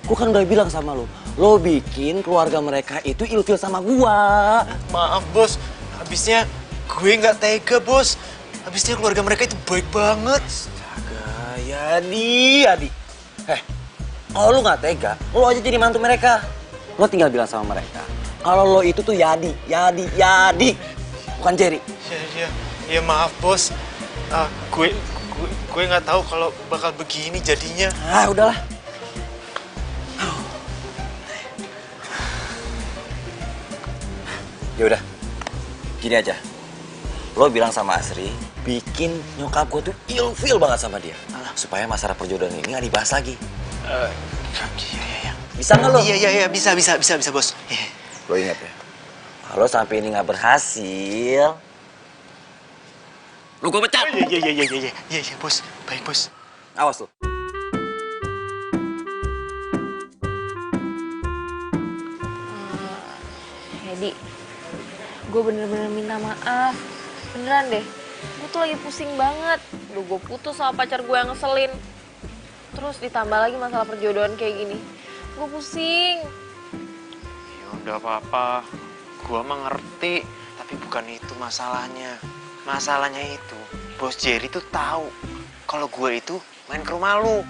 S6: Gua kan udah bilang sama lu, lo bikin keluarga mereka itu ilfil sama gua.
S2: Maaf bos, habisnya gue nggak tega bos. Habisnya keluarga mereka itu baik banget.
S6: Astaga Yadi. Kalau lu nggak tega, lo aja jadi mantu mereka. Lo tinggal bilang sama mereka kalau lo itu tuh Yadi, bukan Jerry.
S2: Ya maaf bos. Gue nggak tahu kalau bakal begini jadinya.
S6: Ah udahlah. Ya udah, gini aja. Lo bilang sama Asri, bikin nyokap gue tuh ilfil banget sama dia, supaya masalah perjodohan ini nggak dibahas lagi.
S2: Iya.
S6: Bisa nggak lo?
S2: Iya, bisa bos.
S6: Lo ingat ya, kalau sampai ini nggak berhasil, lo gue pecat.
S2: Iya bos, baik bos.
S6: Awas lo.
S1: Jadi, gue bener-bener minta maaf. Beneran deh, gue tuh lagi pusing banget. Duh, gue putus sama pacar gue yang ngeselin. Terus ditambah lagi masalah perjodohan kayak gini. Gue pusing.
S12: Ya udah apa-apa, gua mah ngerti, tapi bukan itu masalahnya. Masalahnya itu, Bos Jerry tuh tahu kalau gue itu main ke rumah lu.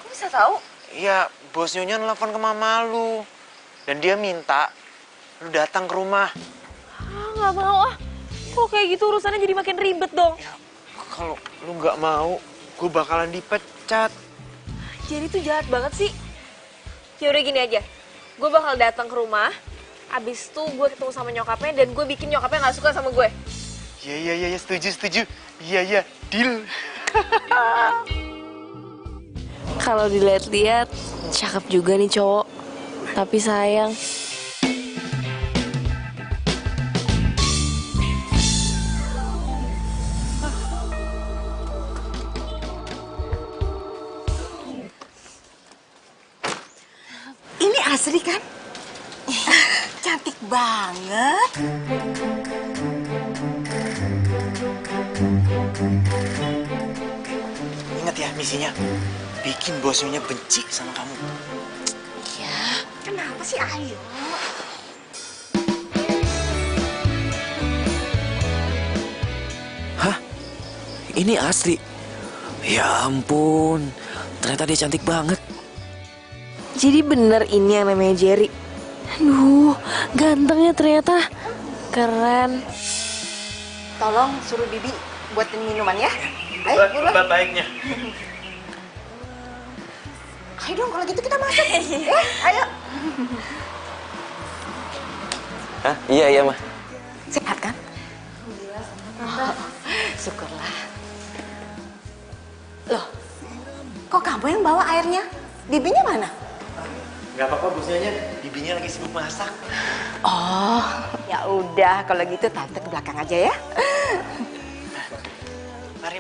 S1: Kok bisa tahu?
S12: Iya, Bos Nyonya nelfon ke mama lu. Dan dia minta lu datang ke rumah.
S1: Nggak mau ah. Kok kayak gitu urusannya jadi makin ribet dong.
S12: Ya, kalau lu nggak mau, gue bakalan dipecat.
S1: Jerry tuh jahat banget sih. Ya udah gini aja, gue bakal datang ke rumah. Abis itu gue ketemu sama nyokapnya dan gue bikin nyokapnya nggak suka sama gue.
S2: Iya, setuju. Iya, deal.
S1: Kalau dilihat-lihat, cakep juga nih cowok. Tapi sayang.
S8: Ini Asri kan? Cantik banget.
S2: Ingat ya misinya, bikin Bos Nyonya benci sama kamu.
S8: Ya, kenapa sih ayo?
S6: Hah? Ini Asri? Ya ampun, ternyata dia cantik banget.
S1: Jadi bener ini yang namanya Jerry. Aduh, gantengnya ternyata. Keren.
S8: Tolong suruh Bibi buatin minuman ya. Ayo, buruan.
S12: Baiknya.
S8: Ayo dong, kalau gitu kita masuk. Ayo.
S6: Hah? Iya, Mah.
S8: Sehat kan? Oh, syukurlah. Loh, kok kamu yang bawa airnya? Bibinya mana?
S2: Gak apa-apa Bos Nyonya, bibinya lagi sibuk masak.
S8: Oh, ya udah kalau gitu tante ke belakang aja ya.
S2: Mari.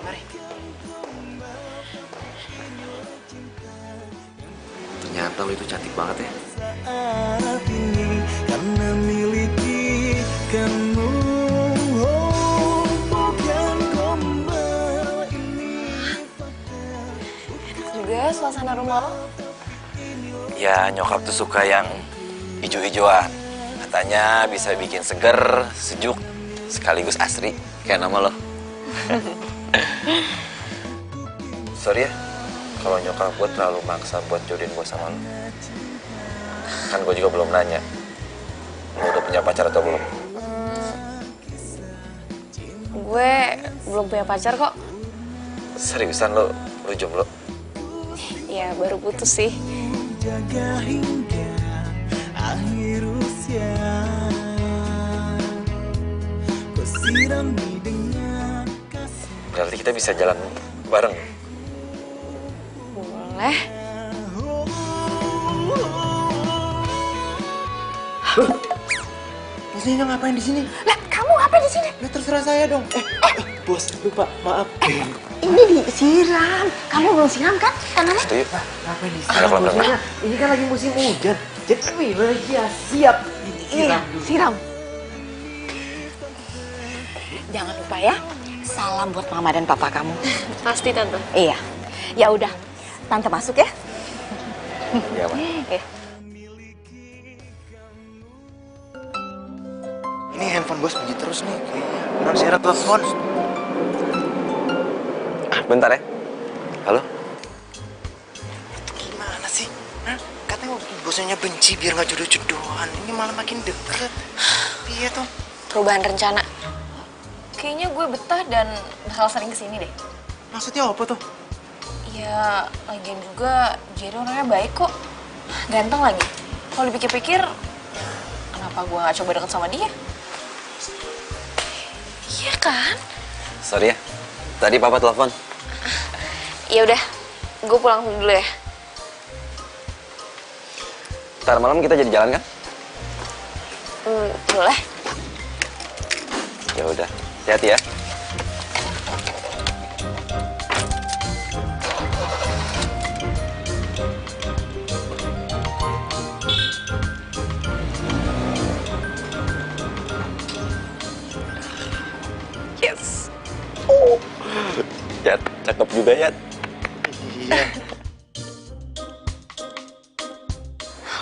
S6: Ternyata lo itu cantik banget ya.
S11: Saat ini karena miliki kamu, oh, bukan gombal ini.
S1: Enak juga ya suasana rumah lo.
S6: Ya nyokap tuh suka yang hijau-hijauan. Katanya bisa bikin seger, sejuk, sekaligus asri. Kayak nama lo. Sorry ya, kalau nyokap gue terlalu maksa buat jodohin gue sama lo. Kan gue juga belum nanya, lo udah punya pacar atau belum?
S1: Gue belum punya pacar kok.
S6: Seriusan lo jomblo?
S1: Ya baru putus sih.
S11: Jaga hingga akhir usia. Kau sirami dengan kasih.
S6: Berarti kita bisa jalan bareng.
S1: Boleh.
S12: Bosnya ngapain di sini?
S8: Lah, kamu ngapain di sini?
S12: Lah terserah saya dong. Bos, lupa, maaf.
S8: Ini disiram. Kamu belum siram kan tanahnya?
S6: Setuju?
S12: Ngapain di
S6: Ada kolam renang.
S12: Ini kan lagi musim hujan. Jadi ya siap.
S8: Iya, siram. Jangan lupa ya, salam buat mama dan papa kamu.
S1: Pasti tante.
S8: Iya. Ya udah, tante masuk ya.
S6: Iya, Mak.
S12: Ini handphone bos bunyi terus nih. Non Sera telepon.
S6: Bentar ya. Halo?
S12: Gimana sih? Hah? Katanya bosnya benci biar nggak jodoh-jodohan. Ini malah makin deket. Iya tuh.
S1: Perubahan rencana. Kayaknya gue betah dan bakal sering kesini deh.
S12: Maksudnya apa tuh?
S1: Ya, lagian juga Jerry orangnya baik kok. Ganteng lagi. Kalau dipikir-pikir, kenapa gue gak coba deket sama dia? Iya kan?
S6: Sorry ya. Tadi papa telepon.
S1: Ya udah, gue pulang dulu ya.
S6: Ntar malam kita jadi jalan kan?
S1: Boleh.
S6: Ya udah. Hati-hati ya.
S1: Yes.
S6: Yat, cakep juga Yat.
S12: Iya.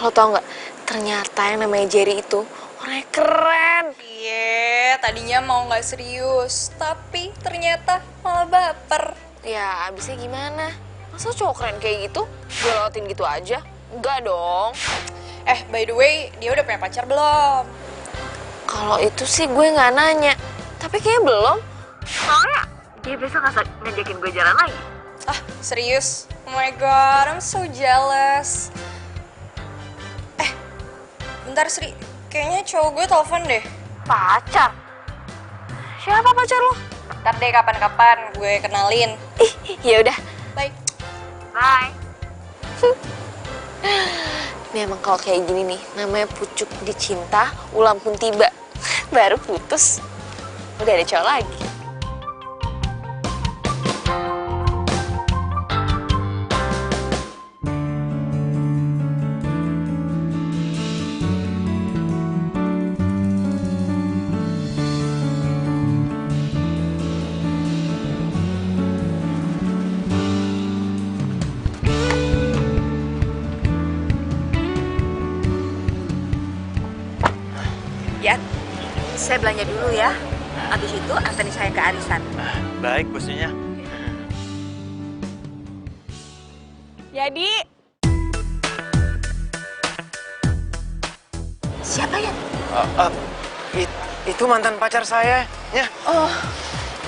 S1: Lo tau gak, ternyata yang namanya Jerry itu orangnya keren.
S9: Iya, tadinya mau nggak serius, tapi ternyata malah baper.
S1: Ya, abisnya gimana? Masa cowok keren kayak gitu? Gue lewatin gitu aja? Enggak dong.
S9: By the way, dia udah punya pacar belum?
S1: Kalau itu sih gue nggak nanya. Tapi kayaknya belum. Soalnya dia besok ngajakin gue jalan lagi.
S9: Ah, serius? Oh my god, I'm so jealous. Bentar Sri, kayaknya cowok gue telepon deh.
S1: Pacar? Siapa pacar lo?
S9: Ntar deh kapan-kapan gue kenalin.
S1: Ya udah.
S9: Bye.
S1: Bye. Ini emang kalau kayak gini nih, namanya pucuk dicinta, ulang pun tiba. Baru putus, udah ada cowok lagi.
S8: Ya, saya belanja dulu ya. Habis itu anterin saya ke arisan.
S12: Baik bosnya.
S1: Jadi,
S8: Siapa ya?
S12: Itu mantan pacar saya. Ya.
S8: Oh,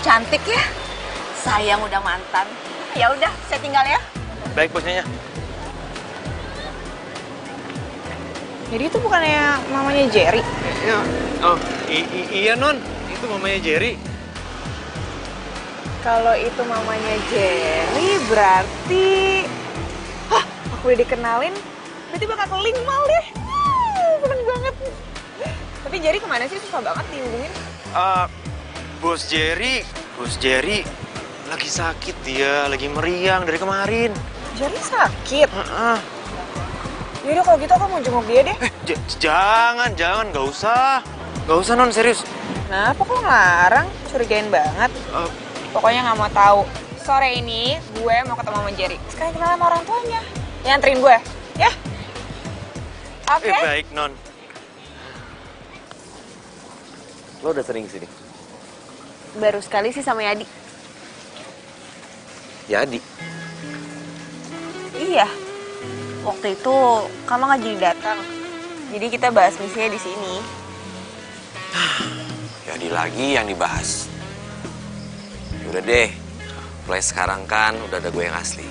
S8: cantik ya. Sayang udah mantan. Ya udah, saya tinggal ya.
S12: Baik bosnya.
S4: Jadi itu bukannya mamanya Jerry?
S12: Ya. Oh, iya non. Itu mamanya Jerry.
S4: Kalau itu mamanya Jerry berarti... Hah, aku udah dikenalin, berarti bakal keling mal deh. Seneng banget. Tapi Jerry kemana sih? Susah banget dihubungin.
S12: Bos Jerry lagi sakit dia, lagi meriang dari kemarin.
S4: Jerry sakit? Yaudah kalau gitu aku mau jenguk dia deh.
S12: Jangan, nggak usah non, serius.
S4: Kenapa kok ngelarang? Curigain banget. Pokoknya nggak mau tahu. Sore ini gue mau ketemu sama Jerry. Sekarang kenal sama orang tuanya. Ya, anterin gue, ya? Oke?
S12: Baik non.
S6: Lo udah sering kesini?
S1: Baru sekali sih sama Yadi.
S6: Yadi?
S4: Iya. Waktu itu kamu nggak jadi datang. Jadi kita bahas misinya di sini.
S6: Yadi lagi yang dibahas. Udah deh, mulai sekarang kan udah ada gue yang asli.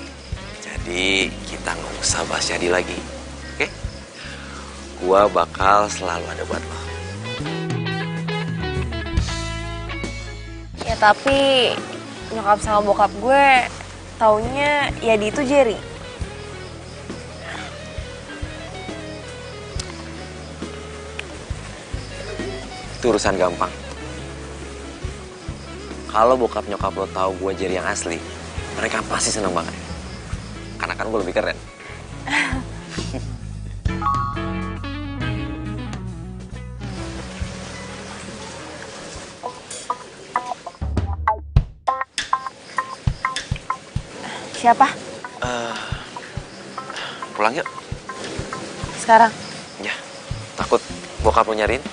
S6: Jadi kita nggak usah bahas Yadi lagi, oke? Gue bakal selalu ada buat lo.
S1: Ya tapi nyokap sama bokap gue taunya Yadi itu Jerry.
S6: Itu urusan gampang. Kalau bokap nyokap lo tahu gue Jerry yang asli, mereka pasti seneng banget. Karena kan gue lebih keren.
S1: Siapa?
S6: Pulang yuk.
S1: Sekarang?
S6: Ya, takut bokap lo nyariin.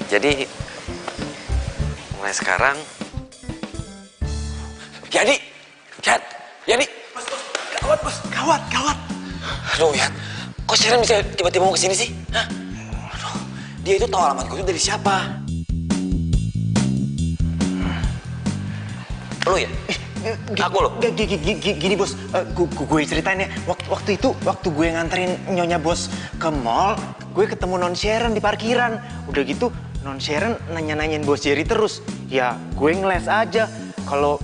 S6: Jadi, mulai sekarang... Yadi! Yadi! Bos, gawat bos, gawat. Aduh, Yad, kok Sharon bisa tiba-tiba mau kesini sih? Hah? Aduh, dia itu tahu alamat gue itu dari siapa? Lu ya? Aku lo?
S12: Gini bos, gue ceritain ya. Waktu itu, waktu gue nganterin nyonya bos ke mall, gue ketemu non Sharon di parkiran. Udah gitu, non Sharon nanya-nanyain bos Jerry terus. Ya, gue ngeles aja. Kalau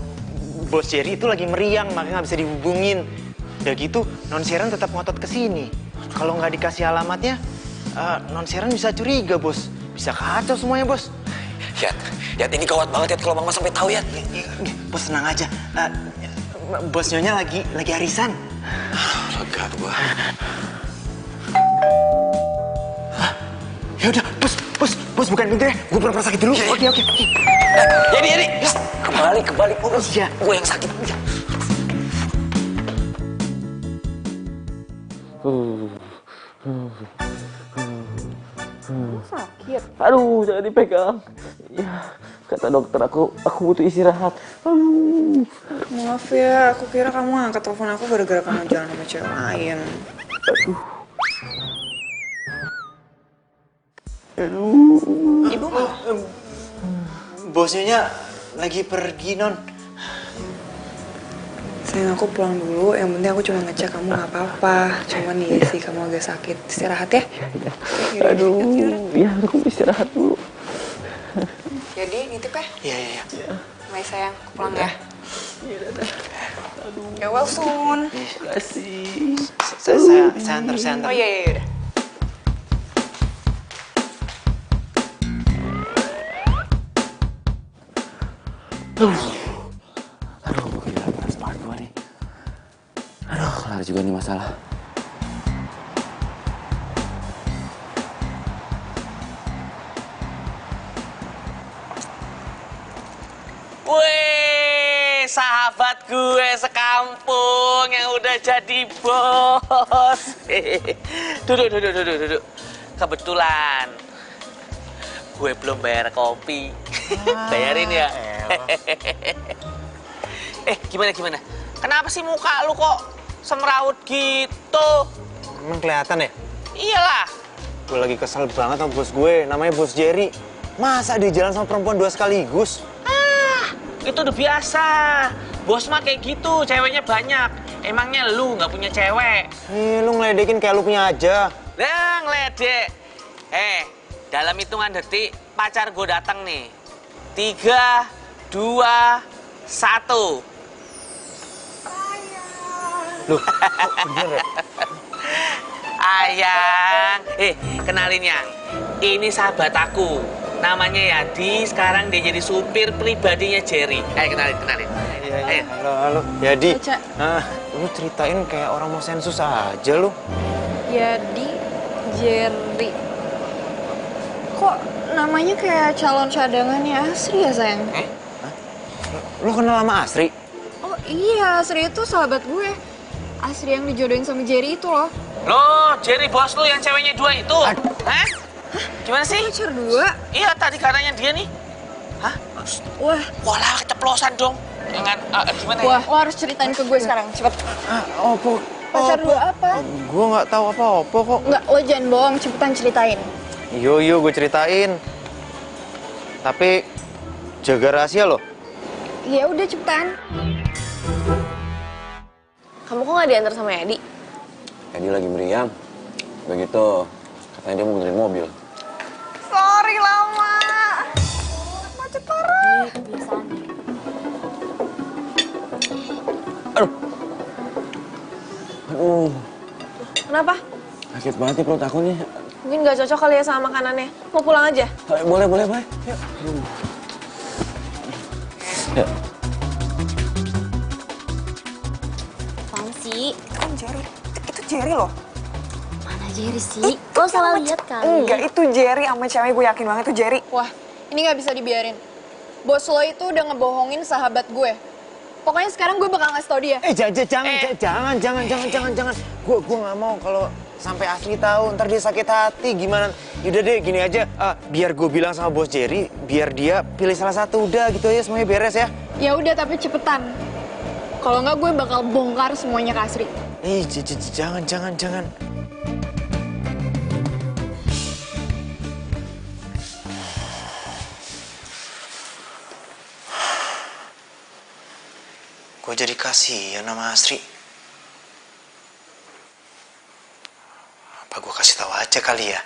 S12: bos Jerry itu lagi meriang, makanya nggak bisa dihubungin. Udah gitu, non Sharon tetap ngotot ke sini. Kalau nggak dikasih alamatnya, non Sharon bisa curiga bos. Bisa kacau semuanya bos.
S6: Yat, ini gawat banget Yat kalau Mama sampai tahu Yat.
S12: Bos tenang aja. Bos nyonya lagi arisan.
S6: Lega gua.
S12: Ya udah, bos bukan pintu ya. Gue pura-pura sakit dulu. Oke.
S6: Yadi. Kembali. Urus ya. Gue yang sakit.
S1: Sakit.
S5: Aduh, jangan dipegang. Ya, kata dokter aku butuh istirahat. Aduh.
S4: Maaf ya, aku kira kamu angkat telepon aku gara-gara kamu jalan sama cewek lain.
S5: Aduh.
S4: Ibu mau?
S12: Bosnya lagi pergi non.
S4: Sayang, aku pulang dulu. Yang penting aku cuma ngecek kamu nggak apa-apa. Cuman nih sih kamu agak sakit. Istirahat ya.
S5: Aduh, ya aku istirahat dulu.
S4: Jadi nitip ya?
S12: Iya.
S4: Mai sayang, aku pulang ya. Ya well soon.
S5: Kasih.
S12: Saya antar.
S4: Oh iya.
S6: Aduh, gila keras banget gua nih. Aduh, kelar juga nih masalah.
S5: Wih, sahabat gue sekampung yang udah jadi bos. Duduk. Kebetulan gue belum bayar kopi. Bayarin ya. Gimana? Kenapa sih muka lu kok semrawut gitu?
S12: Emang kelihatan ya?
S5: Iyalah.
S12: Gue lagi kesel banget sama bos gue. Namanya bos Jerry. Masa dia jalan sama perempuan 2 sekaligus?
S5: Itu udah biasa. Bos mah kayak gitu, ceweknya banyak. Emangnya lu nggak punya cewek?
S12: Lu ngeledekin kayak lu punya aja.
S5: Lah, ngeledek. Dalam hitungan detik, pacar gue datang nih. 3, 2, 1.
S12: Loh, kok bener ya?
S5: Ayang. Kenalin Yang. Ini sahabat aku. Namanya Yadi, sekarang dia jadi supir pribadinya Jerry. Ayo kenalin.
S12: Iya. Halo. Yadi.
S1: Baca.
S12: Lu ceritain kayak orang mau sensus aja lu.
S9: Yadi Jerry. Kok namanya kayak calon cadangannya Asri ya, sayang?
S12: Lu kenal sama Asri?
S9: Oh iya, Asri itu sahabat gue. Asri yang dijodohin sama Jerry itu loh.
S5: Loh, Jerry bos lu yang ceweknya 2 itu? Hah? Gimana sih?
S4: Pacar 2?
S5: Iya, tadi katanya dia nih. Hah?
S4: Wah.
S5: Walah, keceplosan dong. Jangan, gimana
S9: Wah,
S5: ya?
S9: lo harus ceritain ke gue sekarang, cepet.
S12: Opo.
S9: Pacar 2 apa?
S12: Gue nggak tahu apa-apa kok.
S9: Enggak, lo jangan bohong, cepetan ceritain.
S12: Yo, gue ceritain. Tapi jaga rahasia loh.
S9: Ya udah cepetan.
S1: Kamu kok nggak diantar sama Edi?
S6: Edi lagi meriang. Begitu, katanya dia mau benerin mobil.
S4: Sorry lama. Macet parah.
S6: Aduh,
S1: Kenapa?
S6: sakit banget nih perut aku nih.
S1: Mungkin nggak cocok kali ya sama makanannya. Mau pulang aja?
S6: Boleh. Yuk. Yuk.
S9: Apaan sih?
S4: Kan Jerry. Itu Jerry loh.
S9: Mana Jerry sih? Lo salah lihat kali.
S4: Enggak, itu Jerry sama cewek, gue yakin banget itu Jerry.
S9: Wah, ini nggak bisa dibiarin. Bos lo itu udah ngebohongin sahabat gue. Pokoknya sekarang gue bakal ngasih tau dia.
S12: Jangan. Gue nggak mau kalau sampai Asli tahu, ntar dia sakit hati gimana. Yaudah deh, gini aja. Biar gue bilang sama bos Jerry, biar dia pilih salah satu. Udah gitu aja, semuanya beres ya.
S9: Ya udah, tapi cepetan. Kalau nggak gue bakal bongkar semuanya ke Asri.
S12: Jangan.
S2: Gue jadi kasihan sama Asri. Apa gue kasih tahu aja kali ya?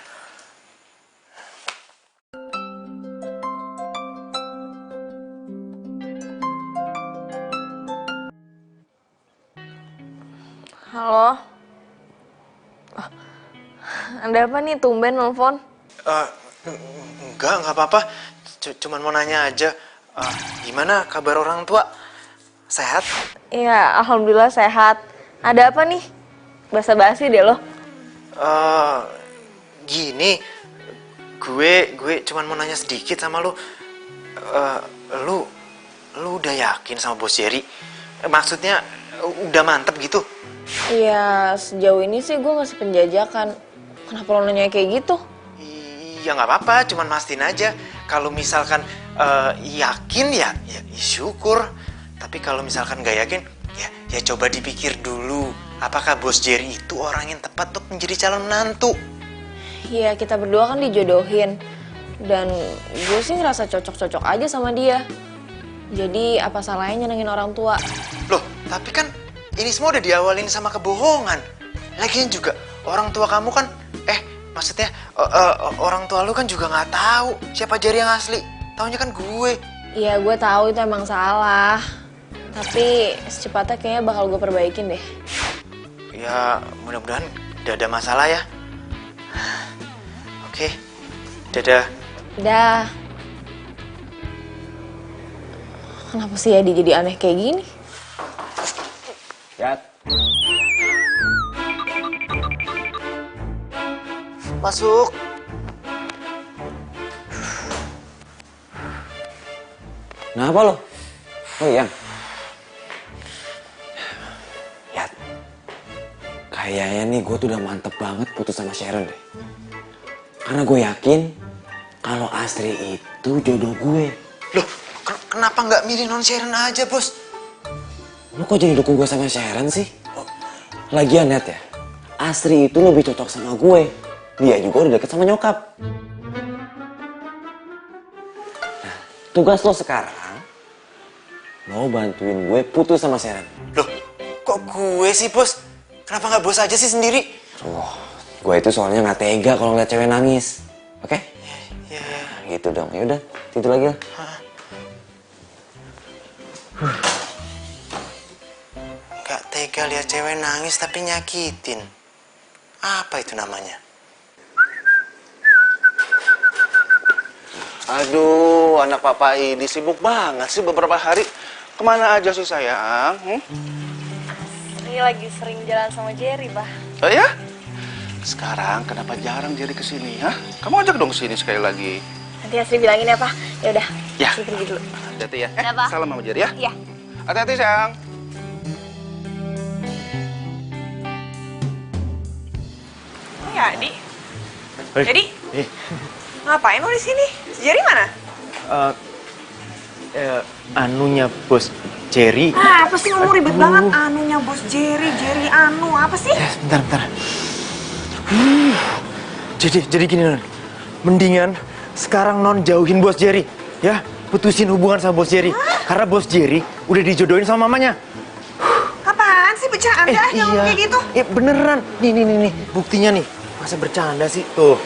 S1: Halo? Ada apa nih tumben nelfon?
S2: Enggak apa-apa. Cuman mau nanya aja. Gimana kabar orang tua? Sehat?
S1: Iya, alhamdulillah sehat. Ada apa nih? Basa-basi deh lo.
S2: Gini, gue cuman mau nanya sedikit sama lu. Lu udah yakin sama bos Jerry? Maksudnya udah mantep gitu?
S1: Iya, sejauh ini sih gue masih penjajakan. Kenapa lo nanya kayak gitu?
S2: Ya nggak apa-apa, cuman mastiin aja. Kalau misalkan yakin ya syukur. Tapi kalau misalkan nggak yakin, ya coba dipikir dulu. Apakah bos Jerry itu orang yang tepat untuk menjadi calon menantu?
S1: Iya, kita berdua kan dijodohin. Dan gue sih ngerasa cocok-cocok aja sama dia. Jadi apa salahnya nyenengin orang tua?
S2: Loh, tapi kan ini semua udah diawalin sama kebohongan. Lagian juga orang tua kamu kan, maksudnya orang tua lu kan juga nggak tahu siapa Jerry yang asli. Taunya kan gue.
S1: Iya, gue tahu itu emang salah. Tapi secepatnya kayaknya bakal gue perbaikin deh.
S2: Ya, mudah-mudahan gak ada masalah ya. Oke, dadah.
S1: Dah. Kenapa sih Adi jadi aneh kayak gini?
S6: Yat.
S2: Masuk.
S6: Kenapa lo? Oh iya. Yat. Kayaknya nih gue tuh udah mantep banget putus sama Sharon deh. Karena gue yakin kalau Asri itu jodoh gue.
S2: Loh, kenapa nggak milih non Sharon aja, bos?
S6: Lo kok jadi dukung gue sama Sharon sih? Lagian Net ya, Asri itu lebih cocok sama gue. Dia juga udah deket sama nyokap. Nah, tugas lo sekarang, lo bantuin gue putus sama Sharon.
S2: Loh, kok gue sih, bos? Kenapa nggak bos aja sih sendiri?
S6: Oh, gue itu soalnya nggak tega kalau ngeliat cewek nangis. Oke?
S2: Ya.
S6: Gitu dong. Yaudah, tidur lagi lah.
S2: Gak tega lihat cewek nangis tapi nyakitin. Apa itu namanya?
S10: Aduh, anak papa ini sibuk banget sih beberapa hari. Kemana aja sih sayang?
S1: Ini lagi sering jalan sama Jerry, Bah.
S10: Oh ya? Sekarang kenapa jarang Jerry kesini, ha? Kamu ajak dong kesini sekali lagi.
S1: Nanti Asri bilangin ya, Pak. Ya udah.
S10: Ya.
S1: Asri pergi dulu.
S10: Hati-hati ya.
S1: Ya, Pak.
S10: Salam sama Jerry ya.
S1: Iya.
S10: Hati-hati sayang.
S4: Adi.
S12: Hei.
S4: Jadi,
S12: Eh,
S4: ngapain lo di sini? Si Jerry mana?
S12: anunya bos Jerry.
S4: Ah, apa sih ngomong ribet
S12: Aduh.
S4: banget? Anunya bos Jerry, Jerry anu, apa sih?
S12: Ya, bentar. Jadi gini non, mendingan sekarang non jauhin bos Jerry, ya, putusin hubungan sama bos Jerry, karena bos Jerry udah dijodohin sama mamanya.
S4: Apaan sih bercanda yang kayak gitu?
S12: Beneran, nih, buktinya nih, masa bercanda sih tuh.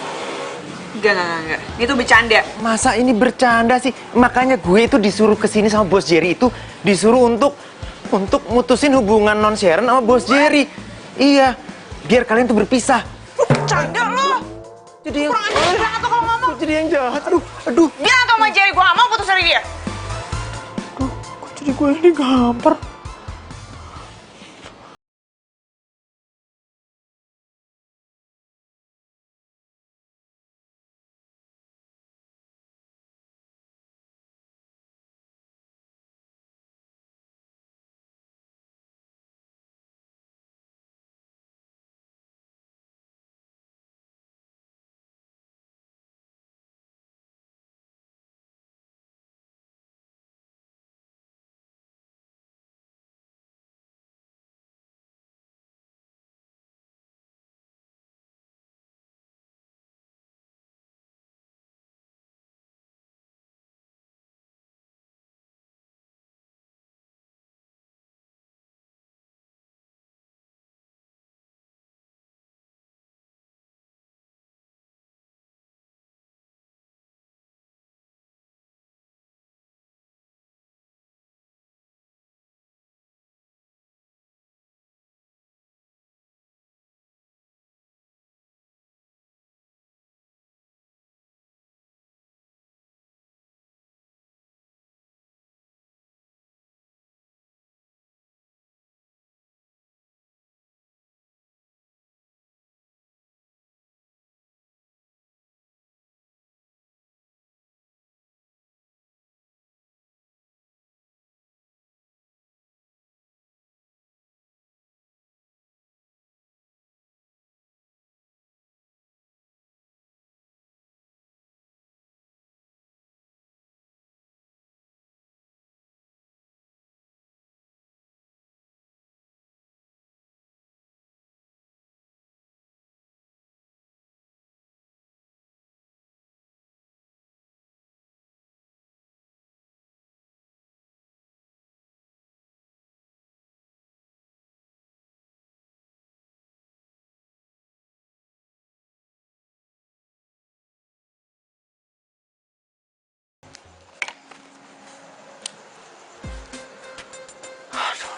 S4: Enggak. Itu bercanda.
S12: Masa ini bercanda sih? Makanya gue itu disuruh kesini sama bos Jerry itu disuruh untuk mutusin hubungan non Sharon sama bos Jerry. Iya, biar kalian tuh berpisah.
S4: Lu bercanda lo.
S12: Jadi yang
S4: Kurang ajar banget tuh kalau ngomong.
S12: jadi yang jahat. Aduh.
S4: Bilang sama Jerry gue gak mau putus dari dia.
S12: Kok jadi gue yang digampar?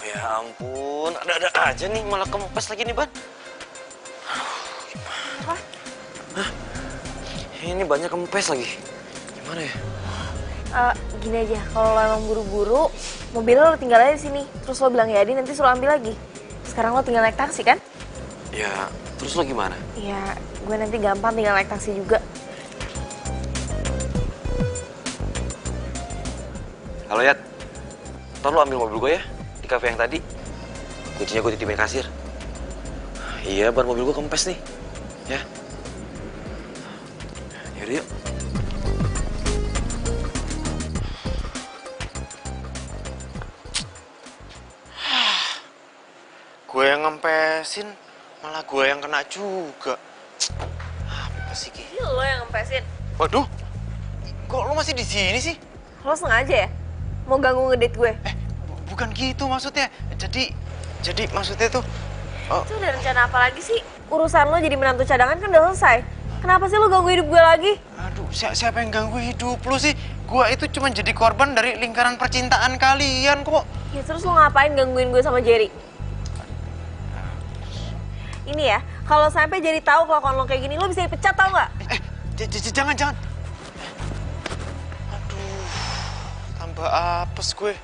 S12: Ya ampun, ada-ada aja nih, malah kempes lagi nih, Ban.
S4: Apa?
S12: Hah? Ini banyak kempes lagi. Gimana ya?
S1: Gini aja, kalau lo emang buru-buru, mobilnya lo tinggal aja di sini. Terus lo bilang ya Adi, nanti suruh ambil lagi. Sekarang lo tinggal naik taksi kan?
S12: Ya, terus lo gimana?
S1: Ya, gue nanti gampang tinggal naik taksi juga.
S6: Halo Yat, ntar lu ambil mobil gue ya, di kafe yang tadi. Kuncinya gue titipin kasir. Iya, ban mobil gue kempes nih. Ya. Yaudah yuk.
S12: Gue yang ngempesin, malah gue yang kena juga. Apa sih, Ki?
S1: Ini lo yang ngempesin.
S12: Waduh, kok lo masih di sini sih?
S1: Lo sengaja ya? Mau ganggu ngedate gue?
S12: Bukan gitu maksudnya. Jadi maksudnya tuh...
S1: Itu udah rencana apa lagi sih? Urusan lo jadi menantu cadangan kan udah selesai. Kenapa sih lo ganggu hidup gue lagi?
S12: Aduh, siapa yang ganggu hidup lo sih? Gue itu cuma jadi korban dari lingkaran percintaan kalian kok.
S1: Ya terus lo ngapain gangguin gue sama Jerry? Ini ya, kalau sampai Jerry tahu kelakuan lo kayak gini, lo bisa dipecat tau nggak?
S12: Jangan. Aduh, tambah apes gue.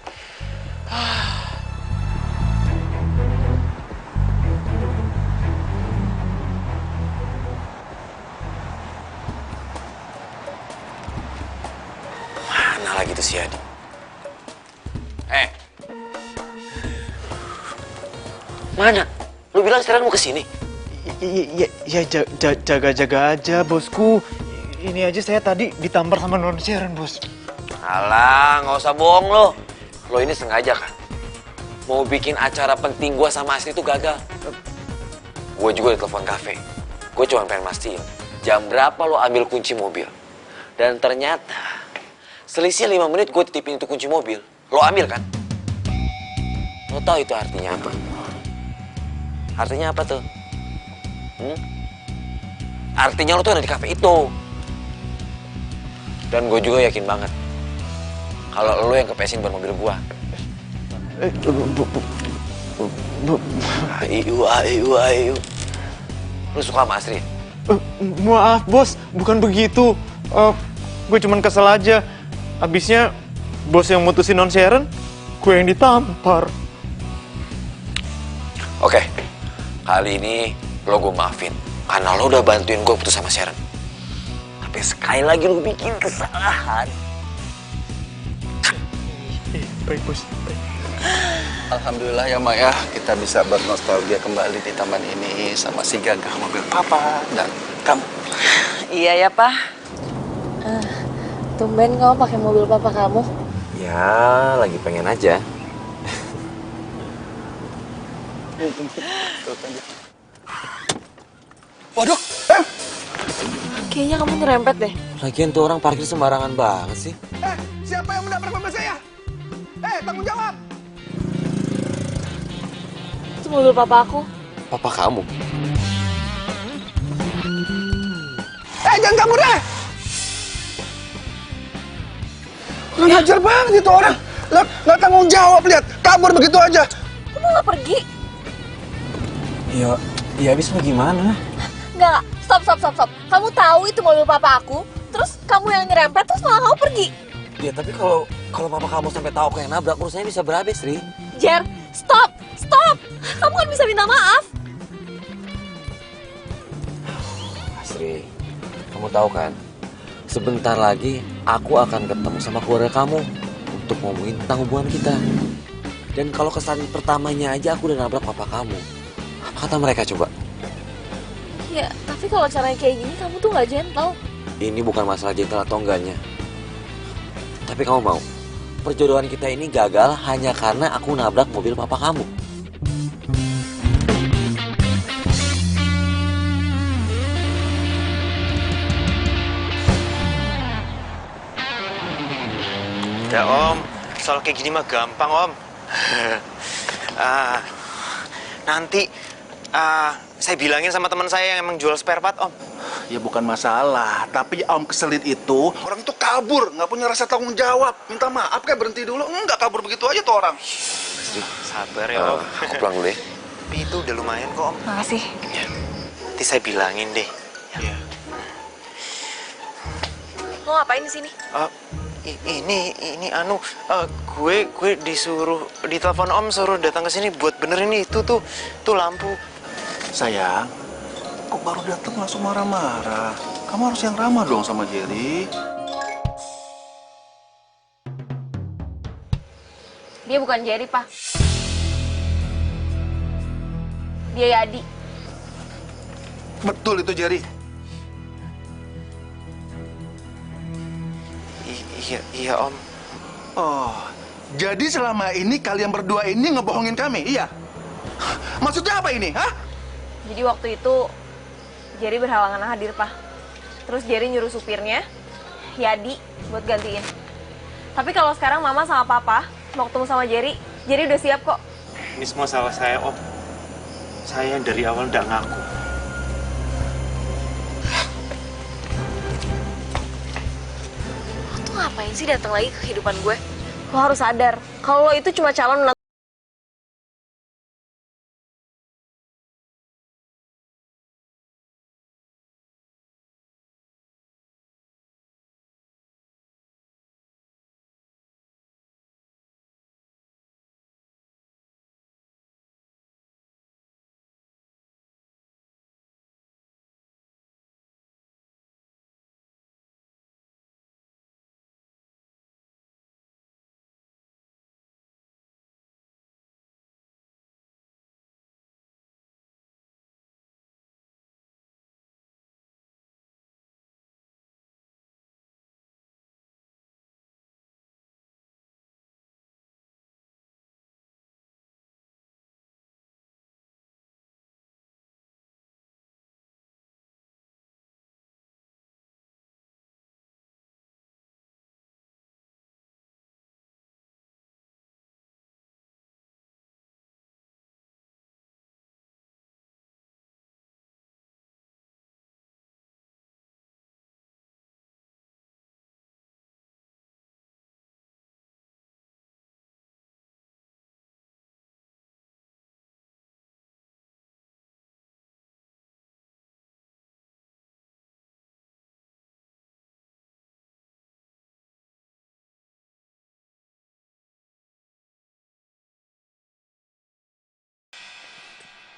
S6: Mana lagi tuh si Adi? Mana? Lu bilang sekarang mau kesini?
S12: Jaga-jaga aja bosku. Ini aja saya tadi ditampar sama non Sharon, bos.
S6: Alah, nggak usah bohong lo. Lo ini sengaja kan? Mau bikin acara penting gue sama Asri itu gagal. Gue juga ditelepon kafe. Gue cuma pengen mastiin jam berapa lo ambil kunci mobil. Dan ternyata selisih 5 menit gue titipin itu kunci mobil. Lo ambil kan? Lo tahu itu artinya apa? Artinya apa tuh? Artinya lo tuh ada di kafe itu. Dan gue juga yakin banget kalau lo yang kepesin ban mobil gue. Ayo. Lo suka sama Asri?
S12: Maaf bos, bukan begitu. Gue cuman kesel aja. Abisnya bos yang mutusin non Sharon, gue yang ditampar.
S6: Oke, kali ini lo gue maafin karena lo udah bantuin gue putus sama Sharon. Tapi sekali lagi lo bikin kesalahan.
S12: Baik bos.
S10: Alhamdulillah ya Mak ya, kita bisa bernostalgia kembali di taman ini sama si gagah mobil papa dan kamu.
S7: Iya ya, Pak.
S1: Tumben kamu pakai mobil papa kamu.
S6: Ya, lagi pengen aja.
S10: Waduh,
S1: Kayaknya kamu nyerempet deh.
S6: Lagian tuh orang parkir sembarangan banget sih.
S10: siapa yang menabrak mobil saya? Tanggung jawab!
S1: Itu mobil papa aku.
S6: Papa kamu?
S10: Jangan kabur deh! Kurang ajar banget itu orang. Nggak tanggung jawab, lihat. Kabur begitu aja.
S1: Kamu nggak pergi?
S6: Ya habis mau gimana?
S1: Nggak. Stop. Kamu tahu itu mobil papa aku. Terus kamu yang nyerempet, terus malah kamu pergi.
S6: Ya tapi kalau papa kamu sampai tahu kayak nabrak, urusannya bisa berhabis, Ri.
S1: Jer, stop. Kamu kan bisa minta maaf.
S6: Asri, kamu tahu kan? Sebentar lagi aku akan ketemu sama keluarga kamu untuk ngomongin tentang hubungan kita. Dan kalau kesalahan pertamanya aja aku udah nabrak papa kamu, apa kata mereka coba?
S1: Ya, tapi kalau caranya kayak gini, kamu tuh nggak gentle.
S6: Ini bukan masalah gentle atau enggaknya. Tapi kamu mau, perjodohan kita ini gagal hanya karena aku nabrak mobil papa kamu.
S12: Ya Om, soal kayak gini mah gampang Om. Nanti saya bilangin sama teman saya yang emang jual spare part Om.
S10: Ya bukan masalah, tapi Om keselit itu orang itu kabur, nggak punya rasa tanggung jawab. Minta maaf kayak berhenti dulu, nggak kabur begitu aja tuh orang.
S12: Sabar ya Om.
S6: Aku pulang dulu ya.
S12: Tapi itu udah lumayan kok Om.
S1: Makasih.
S12: Ya, nanti saya bilangin deh. Ya.
S1: Mau ngapain di sini?
S12: Ini gue disuruh ditelepon Om suruh datang ke sini buat benerin itu tuh lampu.
S10: Sayang, kok baru datang langsung marah-marah? Kamu harus yang ramah dong sama Jerry.
S1: Dia bukan Jerry, Pak. Dia Yadi.
S10: Betul itu Jerry.
S12: Iya Om.
S10: Oh, jadi selama ini kalian berdua ini ngebohongin kami, iya? Maksudnya apa ini, hah?
S1: Jadi waktu itu Jerry berhalangan hadir, Pak. Terus Jerry nyuruh supirnya, Yadi, buat gantiin. Tapi kalau sekarang Mama sama Papa mau ketemu sama Jerry udah siap kok.
S12: Ini semua salah saya Om. Saya yang dari awal udah ngaku.
S1: Lo tuh ngapain sih datang lagi ke kehidupan gue? Lo harus sadar, kalau lo itu cuma calon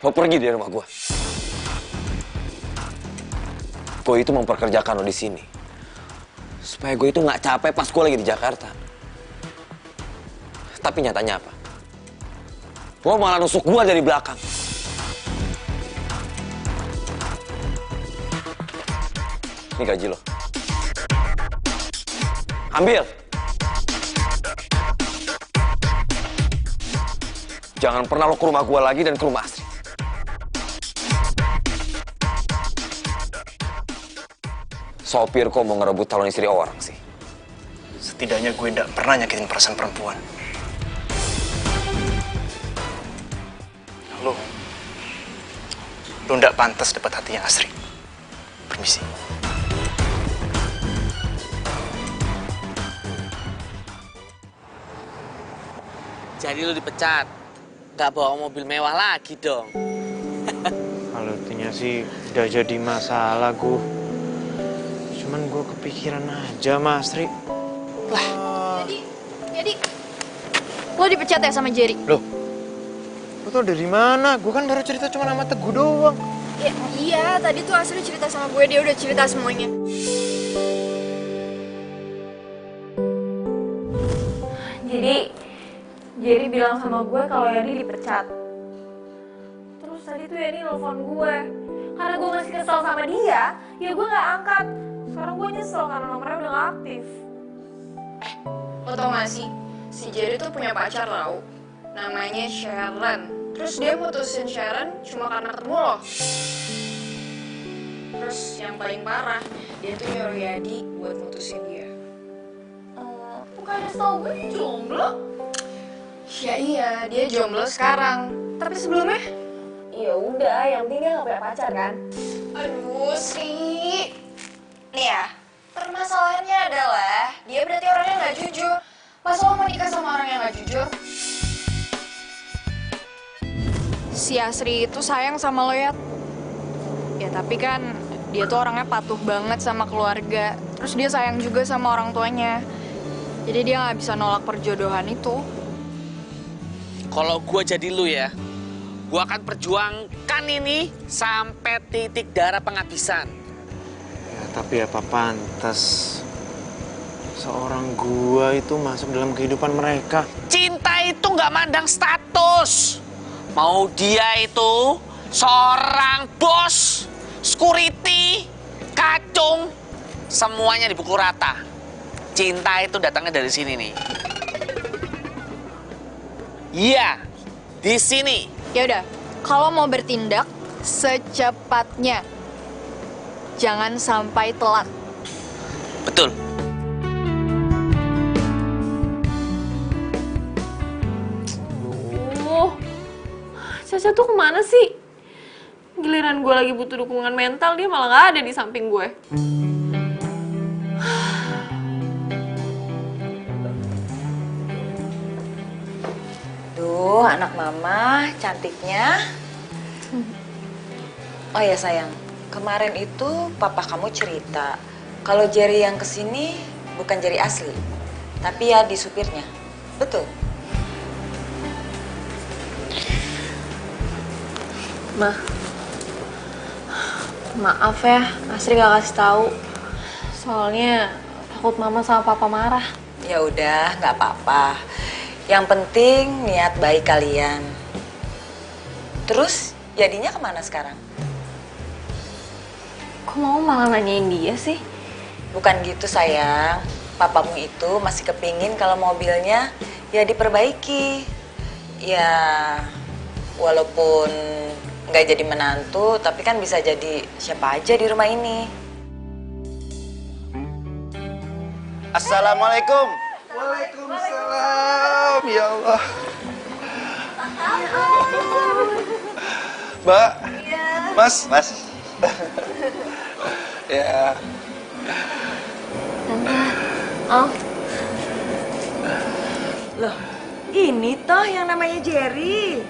S6: lo pergi dari rumah gue. Gue itu memperkerjakan lo di sini supaya gue itu nggak capek pas gue lagi di Jakarta. Tapi nyatanya apa? Lo malah nusuk gue dari belakang. Ini gaji lo. Ambil. Jangan pernah lo ke rumah gue lagi dan ke rumah Asri. Sopir kok mau ngerebut calon istri orang sih?
S12: Setidaknya gue nggak pernah nyakitin perasaan perempuan. Lo nggak pantas dapat hatinya Asri. Permisi.
S5: Jadi lu dipecat, nggak bawa mobil mewah lagi dong.
S12: Kalau intinya sih udah jadi masalah gue. Cuman gue kepikiran aja Mas Sri.
S9: Jadi lo dipecat ya sama Jerry?
S12: Loh, lo tau dari mana? Gue kan baru cerita cuma sama Teguh doang.
S9: Ya, iya, tadi tuh Asri cerita sama gue, dia udah cerita semuanya.
S1: Jadi Jerry bilang sama gue kalau Yani dipecat. Terus tadi tuh Yani nelfon gue. Karena gue masih kesel sama dia, ya gue gak angkat. Sekarang gue nyesel karena nomornya udah gak aktif.
S9: Lo tau gak sih, si Jerry tuh punya pacar tau, namanya Sharon. Terus dia mutusin Sharon cuma karena ketemu lo. Terus yang paling parah, dia tuh nyuruh Yadi buat mutusin dia.
S1: Bukannya setau gue dia jomblo?
S9: Ya iya, dia jomblo sekarang. Tapi sebelumnya?
S1: Ya udah, yang penting dia gak punya pacar kan?
S9: Aduh, Sri. Nih ya, permasalahannya adalah dia berarti orangnya gak jujur. Masa lo mau nikah sama orang yang gak jujur? Si Asri itu sayang sama lo ya. Ya tapi kan dia tuh orangnya patuh banget sama keluarga. Terus dia sayang juga sama orang tuanya. Jadi dia gak bisa nolak perjodohan itu.
S5: Kalau gue jadi lu ya, gue akan perjuangkan ini sampai titik darah penghabisan.
S12: Ya tapi apa pantas seorang gua itu masuk dalam kehidupan mereka?
S5: Cinta itu nggak mandang status. Mau dia itu seorang bos, security, kacung, semuanya dipukul rata. Cinta itu datangnya dari sini nih. Iya, di sini.
S9: Ya udah, kalau mau bertindak secepatnya. Jangan sampai telat.
S5: Betul.
S1: Caca tuh kemana sih? Giliran gue lagi butuh dukungan mental, dia malah gak ada di samping gue.
S7: Duh, anak mama cantiknya. Oh ya sayang, kemarin itu papa kamu cerita kalau Jerry yang kesini bukan Jerry asli, tapi ya di supirnya. Betul?
S1: Maaf ya, Asri gak kasih tahu. Soalnya takut mama sama papa marah.
S7: Ya udah, nggak apa-apa. Yang penting niat baik kalian. Terus jadinya kemana sekarang?
S1: Kok mau malah nanyain dia sih?
S7: Bukan gitu sayang. Papamu itu masih kepingin kalau mobilnya ya diperbaiki. Ya walaupun nggak jadi menantu, tapi kan bisa jadi siapa aja di rumah ini.
S10: Assalamualaikum. Waalaikumsalam. Ya Allah. Mbak. Mas. Ya.
S1: Oh,
S7: Loh, ini toh yang namanya Jerry.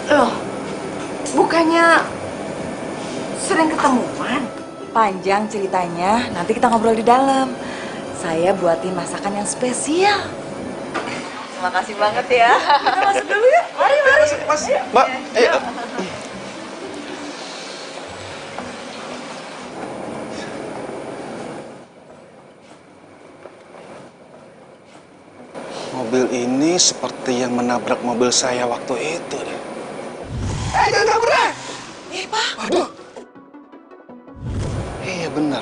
S8: Loh, bukannya sering ketemuan?
S7: Panjang ceritanya, nanti kita ngobrol di dalam. Saya buatin masakan yang spesial. Makasih banget ya. Kita masuk dulu ya. Mari, mari.
S10: Mas, Mbak, ayo. Mobil ini seperti yang menabrak mobil saya waktu itu deh. Jangan kabur deh!
S7: Pak.
S10: Aduh. Iya, benar.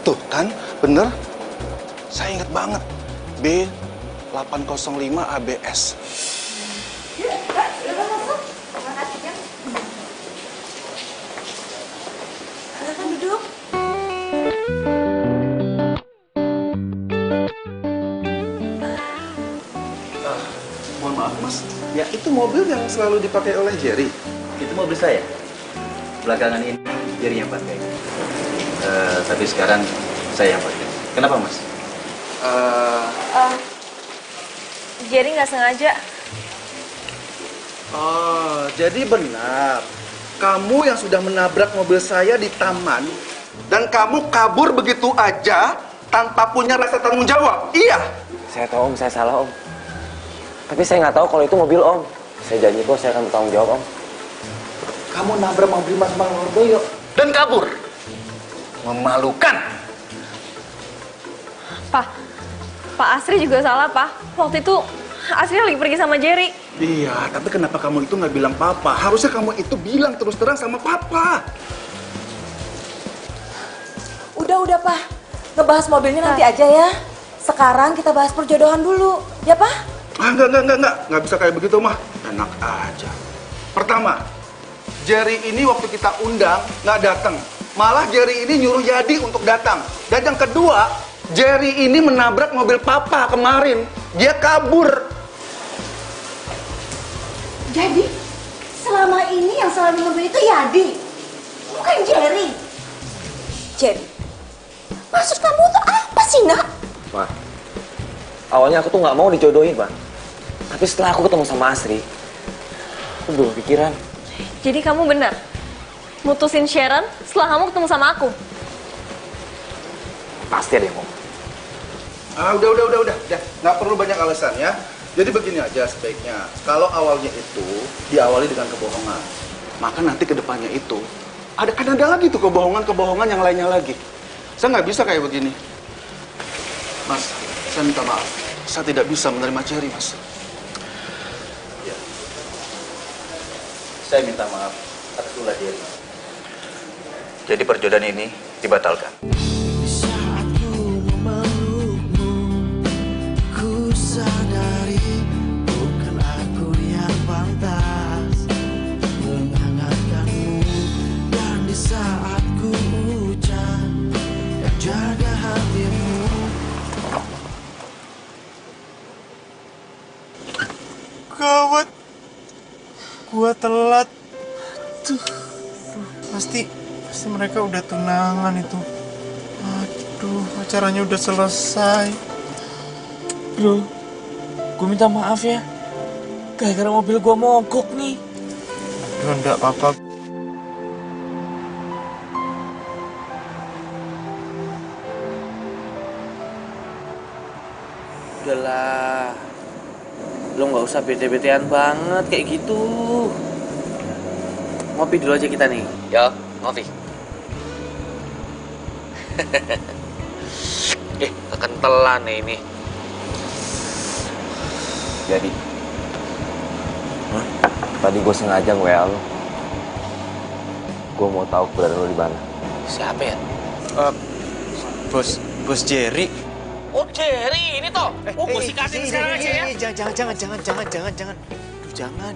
S10: Tuh kan, bener. Saya ingat banget. B805 ABS.
S7: Silakan duduk.
S10: Mohon maaf, Mas. Ya, itu mobil yang selalu dipakai oleh Jerry.
S13: Itu mobil saya. Belakangan ini Jerry yang pakai. Tapi sekarang saya yang pakai. Kenapa, Mas?
S1: Jerry nggak sengaja.
S10: Oh, jadi benar. Kamu yang sudah menabrak mobil saya di taman dan kamu kabur begitu aja tanpa punya rasa tanggung jawab. Iya.
S6: Saya tahu Om, saya salah Om. Tapi saya nggak tahu kalau itu mobil Om. Saya janji kok saya akan bertanggung jawab Om.
S10: Kamu nabrak mobil Mas Bang Lordoyo dan kabur. Memalukan.
S1: Pak Asri juga salah, Pak. Waktu itu Asri lagi pergi sama Jerry.
S10: Iya, tapi kenapa kamu itu nggak bilang papa? Harusnya kamu itu bilang terus terang sama papa.
S7: Udah, Pak. Ngebahas mobilnya nanti aja ya. Sekarang kita bahas perjodohan dulu. Ya, Pak?
S10: Enggak. Nggak bisa kayak begitu, mah. Enak aja. Pertama, Jerry ini waktu kita undang nggak datang. Malah Jerry ini nyuruh Yadi untuk datang. Dan yang kedua, Jerry ini menabrak mobil papa kemarin. Dia kabur.
S8: Jadi, selama ini yang salah di mobil itu Yadi, bukan Jerry.
S7: Jerry, maksud kamu tuh apa sih, Nak?
S6: Ma, awalnya aku tuh nggak mau dijodohin, Pak. Tapi setelah aku ketemu sama Asri, aku berubah pikiran.
S1: Jadi kamu benar mutusin Sharon setelah kamu ketemu sama aku?
S6: Pasti ada yang mau.
S10: Udah. Nggak perlu banyak alasan ya. Jadi begini aja sebaiknya. Kalau awalnya itu diawali dengan kebohongan, maka nanti kedepannya itu kan ada lagi tuh kebohongan yang lainnya lagi. Saya nggak bisa kayak begini. Mas, saya minta maaf. Saya tidak bisa menerima Jerry, Mas.
S13: Ya. Saya minta maaf atas ulah Jerry. Jadi perjodohan ini dibatalkan.
S11: Saat ku memelukmu, ku sadari bukan aku yang pantas menghangatkanmu. Dan di saat ku ucap yang jaga hatimu.
S12: Gawat. Gua telat. Tuh. Pasti mereka udah tunangan itu. Aduh, acaranya udah selesai. Bro, gue minta maaf ya. Gara-gara mobil gue mogok nih. Aduh, enggak apa-apa.
S5: Udahlah, lo nggak usah bete-betean banget kayak gitu. Ngopi dulu aja kita nih.
S6: Ya, ngopi.
S5: Kekentelan nih ini.
S6: Jadi, tadi gue sengaja nge-WA lo. Gue mau tahu keberadaan lo di mana.
S5: Siapa ya?
S12: Bos Jerry.
S5: Oh Jerry, ini toh. Gue sikatin sekarang aja ya.
S12: Jangan. Jangan.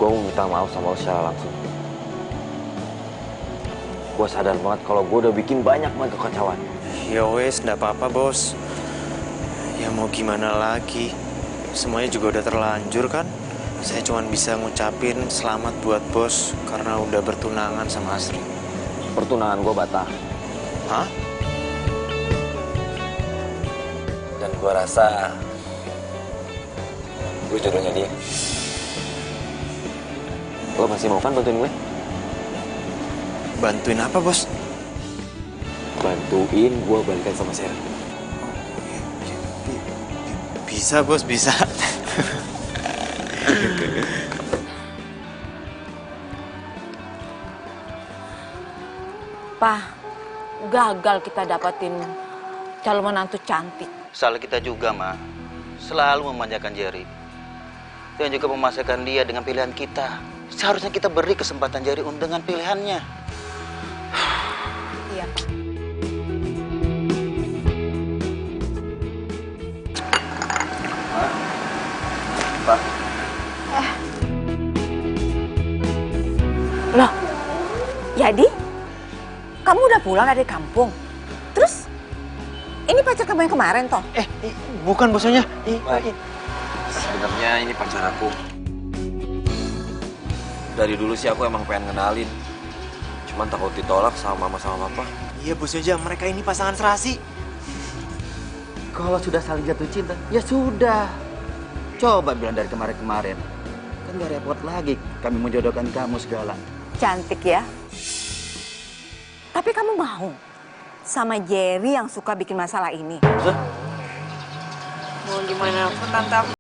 S6: Gue mau minta maaf sama lo secara langsung. Gue sadar banget kalau gue udah bikin banyak banget kekacauan.
S12: Ya wes, nggak apa-apa bos. Ya mau gimana lagi? Semuanya juga udah terlanjur kan? Saya cuma bisa ngucapin selamat buat bos karena udah bertunangan sama Asri.
S6: Pertunangan gue batal.
S12: Hah?
S6: Dan gue rasa gue jodohnya dia. Lo masih mau kan bantuin gue?
S12: Bantuin apa bos?
S6: bantuin gue balikan sama Sherry.
S12: Bisa bos, bisa.
S8: Pak, gagal kita dapetin calon menantu cantik.
S13: Salah kita juga, Ma. Selalu memanjakan Jerry. Dan juga memasakkan dia dengan pilihan kita. Seharusnya kita beri kesempatan Jerry dengan pilihannya.
S8: Iya, Pak.
S13: Pak.
S8: Loh, jadi kamu udah pulang dari kampung? Terus ini pacar kamu yang kemarin toh?
S12: Bukan bosnya.
S6: Sebenarnya ini pacar aku. Dari dulu sih aku emang pengen kenalin. Cuman takut ditolak sama mama sama papa.
S12: Iya bosnya, mereka ini pasangan serasi.
S13: Kalau sudah saling jatuh cinta, ya sudah. Coba bilang dari kemarin-kemarin. Kan gak repot lagi kami menjodohkan kamu segala.
S8: Cantik ya. Tapi kamu mau sama Jerry yang suka bikin masalah ini?
S4: Mau gimana pun tante, aku